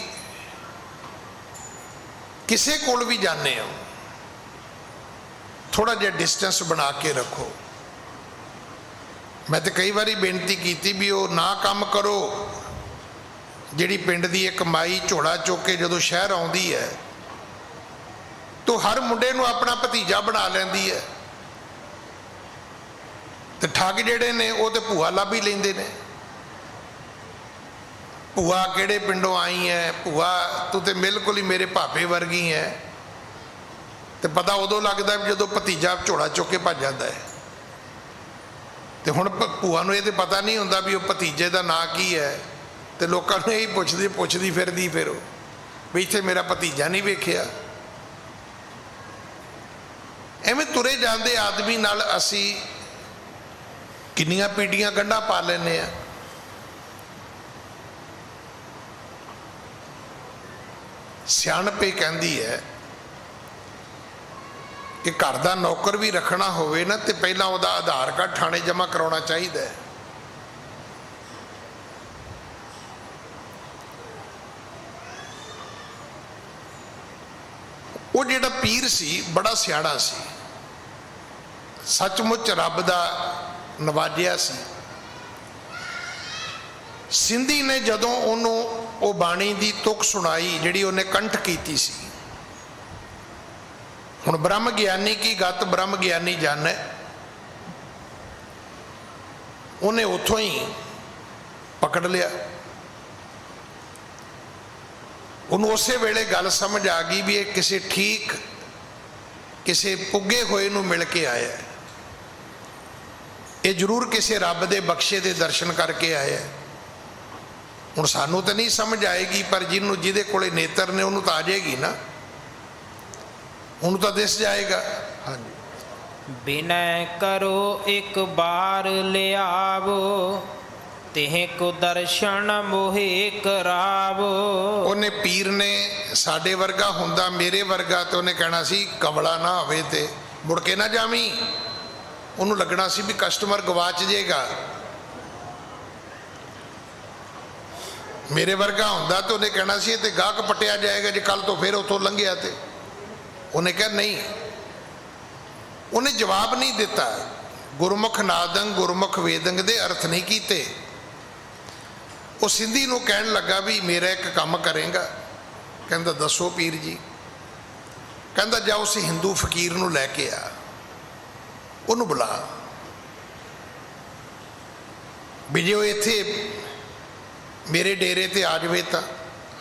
ਕਿਸੇ ਕੋਲ ਵੀ ਜਾਂਦੇ ਹੋ ਥੋੜਾ ਜਿਹਾ ਡਿਸਟੈਂਸ ਬਣਾ ਕੇ ਰੱਖੋ। ਮੈਂ ਤੇ ਕਈ ਵਾਰੀ ਬੇਨਤੀ ਕੀਤੀ ਵੀ ਉਹ ਨਾ ਕੰਮ ਕਰੋ ਜਿਹੜੀ ਪਿੰਡ ਦੀ ਇੱਕ ਮਾਈ ਝੋਲਾ ਚੁੱਕ ਕੇ ਜਦੋਂ ਸ਼ਹਿਰ ਆਉਂਦੀ ਹੈ ਤੋ ਹਰ ਮੁੰਡੇ ਨੂੰ ਆਪਣਾ ਭਤੀਜਾ ਬਣਾ ਲੈਂਦੀ ਹੈ, ਤੇ ਠੱਗ ਜਿਹੜੇ ਨੇ ਉਹ ਤੇ ਭੂਆ ਲੱਭ ਹੀ ਲੈਂਦੇ ਨੇ। ਭੂਆ ਕਿਹੜੇ ਪਿੰਡੋਂ ਆਈ ਹੈ, ਭੂਆ ਤੂੰ ਤੇ ਬਿਲਕੁਲ ਹੀ ਮੇਰੇ ਭਾਪੇ ਵਰਗੀ ਹੈ। ਤੇ ਪਤਾ ਉਦੋਂ ਲੱਗਦਾ ਵੀ ਜਦੋਂ ਭਤੀਜਾ ਝੋਲਾ ਚੁੱਕ ਕੇ ਭੱਜ ਜਾਂਦਾ ਹੈ। ਤੇ ਹੁਣ ਭੂਆ ਨੂੰ ਇਹ ਤੇ ਪਤਾ ਨਹੀਂ ਹੁੰਦਾ ਵੀ ਉਹ ਭਤੀਜੇ ਦਾ ਨਾਂ ਕੀ ਹੈ, ਤੇ ਲੋਕਾਂ ਨੂੰ ਇਹੀ ਪੁੱਛਦੀ ਫਿਰਦੀ ਫਿਰ ਉਹ ਵੀ ਇੱਥੇ ਮੇਰਾ ਭਤੀਜਾ ਨਹੀਂ ਵੇਖਿਆ। ਐਵੇਂ ਤੁਰੇ ਜਾਂਦੇ ਆਦਮੀ ਨਾਲ ਅਸੀਂ ਕਿੰਨੀਆਂ ਪੀੜੀਆਂ ਗੰਢਾਂ ਪਾ ਲੈਂਦੇ ਆ। ਸਿਆਣਪ ਇਹ ਕਹਿੰਦੀ ਹੈ ਕਿ ਘਰ ਦਾ ਨੌਕਰ ਵੀ ਰੱਖਣਾ ਹੋਵੇ ਨਾ ਤੇ ਪਹਿਲਾਂ ਉਹਦਾ ਆਧਾਰ ਕਾਰਡ ਥਾਣੇ ਜਮ੍ਹਾਂ ਕਰਾਉਣਾ ਚਾਹੀਦਾ ਹੈ। ਉਹ ਜਿਹੜਾ ਪੀਰ ਸੀ ਬੜਾ ਸਿਆਣਾ ਸੀ, ਸੱਚਮੁੱਚ ਰੱਬ ਦਾ ਨਵਾਜਿਆ ਸੀ। ਸਿੰਧੀ ਨੇ ਜਦੋਂ ਉਹਨੂੰ ਉਹ ਬਾਣੀ ਦੀ ਤੁਕ ਸੁਣਾਈ ਜਿਹੜੀ ਉਹਨੇ ਕੰਠ ਕੀਤੀ ਸੀ, ਹੁਣ ਬ੍ਰਹਮ ਗਿਆਨੀ ਕੀ ਗਤ ਬ੍ਰਹਮ ਗਿਆਨੀ ਜਾਣੈ, ਉਹਨੇ ਉੱਥੋਂ ਹੀ ਪਕੜ ਲਿਆ। ਉਹਨੂੰ ਉਸੇ ਵੇਲੇ ਗੱਲ ਸਮਝ ਆ ਗਈ ਵੀ ਇਹ ਕਿਸੇ ਠੀਕ ਕਿਸੇ ਪੁੱਗੇ ਹੋਏ ਨੂੰ ਮਿਲ ਕੇ ਆਇਆ, ਇਹ ਜ਼ਰੂਰ ਕਿਸੇ ਰੱਬ ਦੇ ਬਖਸ਼ੇ ਦੇ ਦਰਸ਼ਨ ਕਰਕੇ ਆਇਆ। ਹੁਣ ਸਾਨੂੰ ਤਾਂ ਨਹੀਂ ਸਮਝ ਆਏਗੀ, ਪਰ ਜਿਹਦੇ ਕੋਲੇ ਨੇਤਰ ਨੇ ਉਹਨੂੰ ਤਾਂ ਆ ਜਾਏਗੀ ਨਾ, ਉਹਨੂੰ ਤਾਂ ਦਿਸ ਜਾਏਗਾ। ਹਾਂਜੀ। ਬਿਨੈ ਕਰੋ ਇੱਕ ਬਾਰ ਲਿਆਵੋ, ਤਿਹ ਕੋ ਦਰਸ਼ਨ ਮੋਹਿ ਕਰਾਵੋ। ਉਹਨੇ ਪੀਰ ਨੇ ਸਾਡੇ ਵਰਗਾ ਹੁੰਦਾ ਮੇਰੇ ਵਰਗਾ ਤੇ ਉਹਨੇ ਕਹਿਣਾ ਸੀ ਕਮਲਾ ਨਾ ਹੋਵੇ ਤੇ ਮੁੜ ਕੇ ਨਾ ਜਾਵੀਂ। ਉਹਨੂੰ ਲੱਗਣਾ ਸੀ ਵੀ ਕਸਟਮਰ ਗਵਾਚ ਜਾਏਗਾ, ਮੇਰੇ ਵਰਗਾ ਹੁੰਦਾ ਤਾਂ ਉਹਨੇ ਕਹਿਣਾ ਸੀ ਇਹ ਤੇ ਗਾਹਕ ਪਟਿਆ ਜਾਏਗਾ ਜੇ ਕੱਲ ਤੋਂ ਫਿਰ ਉੱਥੋਂ ਲੰਘਿਆ ਤੇ ਉਹਨੇ ਕਿਹਾ ਨਹੀਂ। ਉਹਨੇ ਜਵਾਬ ਨਹੀਂ ਦਿੱਤਾ। ਗੁਰਮੁਖ ਨਾਦੰ ਗੁਰਮੁਖ ਵੇਦੰਗ ਦੇ ਅਰਥ ਨਹੀਂ ਕੀਤੇ। ਉਹ ਸਿੰਧੀ ਨੂੰ ਕਹਿਣ ਲੱਗਾ ਵੀ ਮੇਰਾ ਇੱਕ ਕੰਮ ਕਰੇਗਾ। ਕਹਿੰਦਾ ਦੱਸੋ ਪੀਰ ਜੀ। ਕਹਿੰਦਾ ਜਾ ਉਸ ਹਿੰਦੂ ਫਕੀਰ ਨੂੰ ਲੈ ਕੇ ਆ, ਉਹਨੂੰ ਬੁਲਾ ਵੀ ਜੇ ਉਹ ਇੱਥੇ ਮੇਰੇ ਡੇਰੇ ਤੇ ਆ ਜਾਵੇ ਤਾਂ।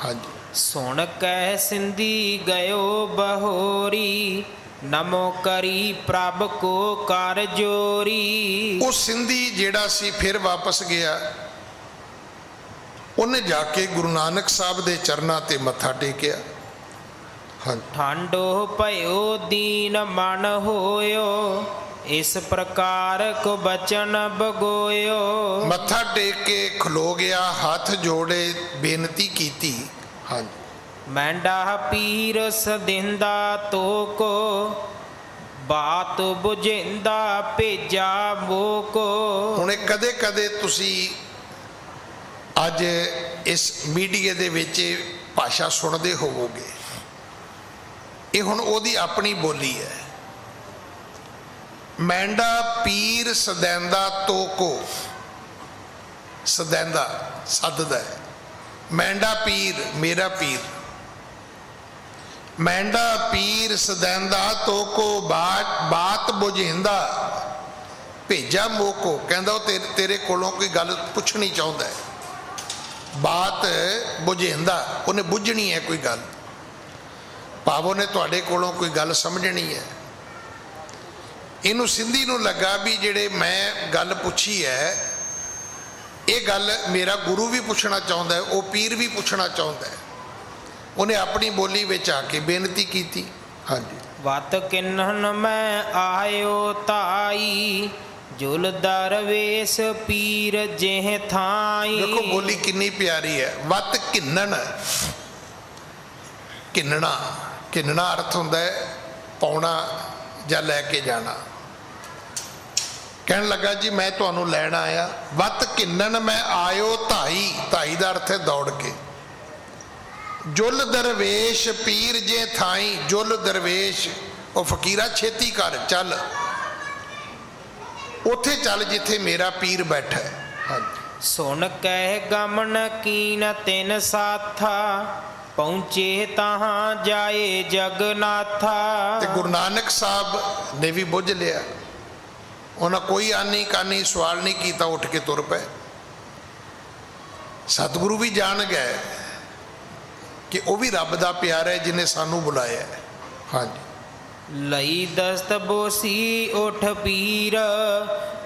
ਹਾਂਜੀ। ਸੁਣ ਕਹਿ ਸਿੰਧੀ ਗਇਓ ਬਹੋਰੀ, ਨਮੋ ਕਰੀ ਪ੍ਰਭ ਕੋ ਕਰ ਜੋਰੀ। ਉਹ ਸਿੰਧੀ ਜਿਹੜਾ ਸੀ ਫਿਰ ਵਾਪਸ ਗਿਆ। ਉਹਨੇ ਜਾ ਕੇ ਗੁਰੂ ਨਾਨਕ ਸਾਹਿਬ ਦੇ ਚਰਨਾਂ ਤੇ ਮੱਥਾ ਟੇਕਿਆ। ਹਾਂ। ਠਾਂਡੋ ਭਇਓ ਦੀਨ ਮਨ ਹੋਇਓ, ਇਸ ਪ੍ਰਕਾਰ ਕੋ ਬਚਨ ਬਗੋਇਓ। ਮੱਥਾ ਟੇਕ ਕੇ ਖਲੋ ਗਿਆ, ਹੱਥ ਜੋੜੇ ਬੇਨਤੀ ਕੀਤੀ। ਹਾਂਜੀ। ਮੈਂਡਾ ਪੀਰ ਸਦਿੰਦਾ ਤੋਕੋ, ਬਾਤ ਬੁਝਿੰਦਾ ਭੇਜਾ ਮੋਕੋ। ਹੁਣ ਇਹ ਕਦੇ ਕਦੇ ਤੁਸੀਂ ਅੱਜ ਇਸ ਮੀਡੀਆ ਦੇ ਵਿੱਚ ਭਾਸ਼ਾ ਸੁਣਦੇ ਹੋਵੋਗੇ। ਇਹ ਹੁਣ ਉਹਦੀ ਆਪਣੀ ਬੋਲੀ ਹੈ। ਮੈਂਡਾ ਪੀਰ ਸਦੈਂਦਾ ਤੋਕੋ, ਸਦੈਂਦਾ ਸੱਦਦਾ ਹੈ। ਮੈਂਡਾ ਪੀਰ ਮੇਰਾ ਪੀਰ। ਮੈਂਡਾ ਪੀਰ ਸਦੈਂਦਾ ਤੋਕੋ, ਬਾਤ ਬੁਝਿੰਦਾ ਭੇਜਾ ਮੋਕੋ। ਕਹਿੰਦਾ ਉਹ ਤੇਰੇ ਕੋਲੋਂ ਕੋਈ ਗੱਲ ਪੁੱਛਣੀ ਚਾਹੁੰਦਾ ਹੈ। ਬਾਤ ਬੁਝਿੰਦਾ, ਉਹਨੇ ਬੁੱਝਣੀ ਹੈ ਕੋਈ ਗੱਲ, ਭਾਵ ਉਹਨੇ ਤੁਹਾਡੇ ਕੋਲੋਂ ਕੋਈ ਗੱਲ ਸਮਝਣੀ ਹੈ। ਇਹਨੂੰ ਸਿੰਧੀ ਨੂੰ ਲੱਗਾ ਵੀ ਜਿਹੜੇ ਮੈਂ ਗੱਲ ਪੁੱਛੀ ਹੈ ਇਹ ਗੱਲ ਮੇਰਾ ਗੁਰੂ ਵੀ ਪੁੱਛਣਾ ਚਾਹੁੰਦਾ ਹੈ, ਉਹ ਪੀਰ ਵੀ ਪੁੱਛਣਾ ਚਾਹੁੰਦਾ ਹੈ। ਉਹਨੇ ਆਪਣੀ ਬੋਲੀ ਵਿੱਚ ਆ ਕੇ ਬੇਨਤੀ ਕੀਤੀ। ਹਾਂਜੀ। ਵਤ ਕਿੰਨਨ ਮੈਂ ਆਇਓ ਤਾਈ, ਜੁਲ ਦਰਵੇਸ਼ ਪੀਰ ਜਿਹ ਥਾਈ। ਦੇਖੋ ਬੋਲੀ ਕਿੰਨੀ ਪਿਆਰੀ ਹੈ। ਵਤ ਕਿੰਨਣ, ਕਿੰਨਣਾ, ਕਿੰਨਣਾ ਅਰਥ ਹੁੰਦਾ ਹੈ ਪਾਉਣਾ ਜਾਂ ਲੈ ਕੇ ਜਾਣਾ। ਕਹਿਣ ਲੱਗਾ ਜੀ ਮੈਂ ਤੁਹਾਨੂੰ ਲੈਣ ਆਇਆ। ਵਤ ਕਿੰਨਣ ਮੈਂ ਆਇਓ ਧਾਈ, ਧਾਈ ਦਾ ਅਰਥ ਹੈ ਦੌੜ ਕੇ। ਜੁਲ ਦਰਵੇਸ਼ ਪੀਰ ਜੇ ਥਾਈ, ਜੁਲ ਦਰਵੇਸ਼ ਉਹ ਫਕੀਰਾ ਛੇਤੀ ਕਰ ਚੱਲ, ਉੱਥੇ ਚੱਲ ਜਿੱਥੇ ਮੇਰਾ ਪੀਰ ਬੈਠਾ ਹੈ। ਹਾਂਜੀ। ਸੁਣ ਕਹਿ ਗਮਨ ਕੀਨ ਤਿਨ ਸਾਥਾ, ਪਹੁੰਚੇ ਤਹਾਂ ਜਾਏ ਜਗਨਾਥਾ। ਤੇ ਗੁਰੂ ਨਾਨਕ ਸਾਹਿਬ ਨੇ ਵੀ ਬੁੱਝ ਲਿਆ। ਉਹਨਾਂ ਕੋਈ ਆਨੀ ਕਾਨੀ ਸਵਾਲ ਨਹੀਂ ਕੀਤਾ, ਉੱਠ ਕੇ ਤੁਰ ਪਏ। ਸਤਿਗੁਰੂ ਵੀ ਜਾਣ ਗਏ ਕਿ ਉਹ ਵੀ ਰੱਬ ਦਾ ਪਿਆਰਾ ਹੈ ਜਿਹਨੇ ਸਾਨੂੰ ਬੁਲਾਇਆ ਹੈ। ਹਾਂਜੀ। ਲਈ ਦਸਤ ਬੋਸੀ ਉਠ ਪੀਰ,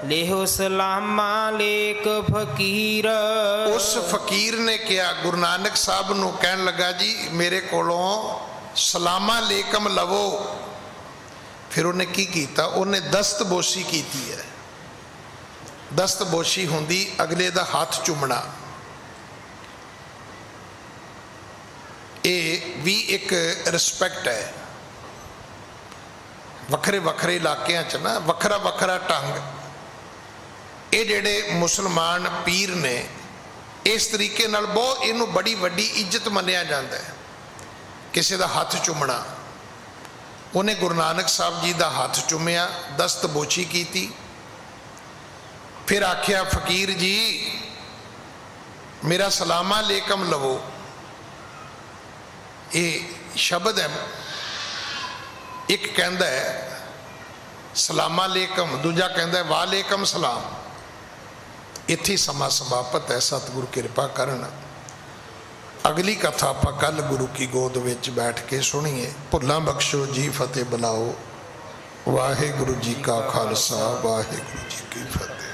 ਲੇਹੋ ਸਲਾਮਾ ਲੇਕ ਫਕੀਰ। ਉਸ ਫਕੀਰ ਨੇ ਕਿਹਾ, ਗੁਰੂ ਨਾਨਕ ਸਾਹਿਬ ਨੂੰ ਕਹਿਣ ਲੱਗਾ ਜੀ ਮੇਰੇ ਕੋਲੋਂ ਸਲਾਮਾ ਲੇਕਮ ਲਵੋ। ਫਿਰ ਉਹਨੇ ਕੀ ਕੀਤਾ? ਉਹਨੇ ਦਸਤਬੋਸ਼ੀ ਕੀਤੀ ਹੈ। ਦਸਤਬੋਸ਼ੀ ਹੁੰਦੀ ਅਗਲੇ ਦਾ ਹੱਥ ਚੁੰਮਣਾ। ਇਹ ਵੀ ਇੱਕ ਰਿਸਪੈਕਟ ਹੈ। ਵੱਖਰੇ ਵੱਖਰੇ ਇਲਾਕਿਆਂ 'ਚ ਨਾ ਵੱਖਰਾ ਵੱਖਰਾ ਢੰਗ। ਇਹ ਜਿਹੜੇ ਮੁਸਲਮਾਨ ਪੀਰ ਨੇ ਇਸ ਤਰੀਕੇ ਨਾਲ ਬਹੁਤ ਇਹਨੂੰ ਬੜੀ ਵੱਡੀ ਇੱਜ਼ਤ ਮੰਨਿਆ ਜਾਂਦਾ ਹੈ, ਕਿਸੇ ਦਾ ਹੱਥ ਚੁੰਮਣਾ। ਉਹਨੇ ਗੁਰੂ ਨਾਨਕ ਸਾਹਿਬ ਜੀ ਦਾ ਹੱਥ ਚੁੰਮਿਆ, ਦਸਤਬੋਸ਼ੀ ਕੀਤੀ। ਫਿਰ ਆਖਿਆ ਫਕੀਰ ਜੀ ਮੇਰਾ ਸਲਾਮਾ ਲੇਕਮ ਲਵੋ। ਇਹ ਸ਼ਬਦ ਹੈ, ਇੱਕ ਕਹਿੰਦਾ ਹੈ ਸਲਾਮਾ ਲੇਕਮ, ਦੂਜਾ ਕਹਿੰਦਾ ਹੈ ਵਾਲੇਕਮ ਸਲਾਮ। ਇੱਥੇ ਸਮਾਂ ਸਮਾਪਤ ਹੈ। ਸਤਿਗੁਰੂ ਕਿਰਪਾ ਕਰਨ। ਅਗਲੀ ਕਥਾ ਆਪਾਂ ਕੱਲ ਗੁਰੂ ਕੀ ਗੋਦ ਵਿੱਚ ਬੈਠ ਕੇ ਸੁਣੀਏ। ਭੁੱਲਾਂ ਬਖਸ਼ੋ ਜੀ, ਫਤਿਹ ਬੁਲਾਓ। ਵਾਹਿਗੁਰੂ ਜੀ ਕਾ ਖਾਲਸਾ, ਵਾਹਿਗੁਰੂ ਜੀ ਕੀ ਫਤਿਹ।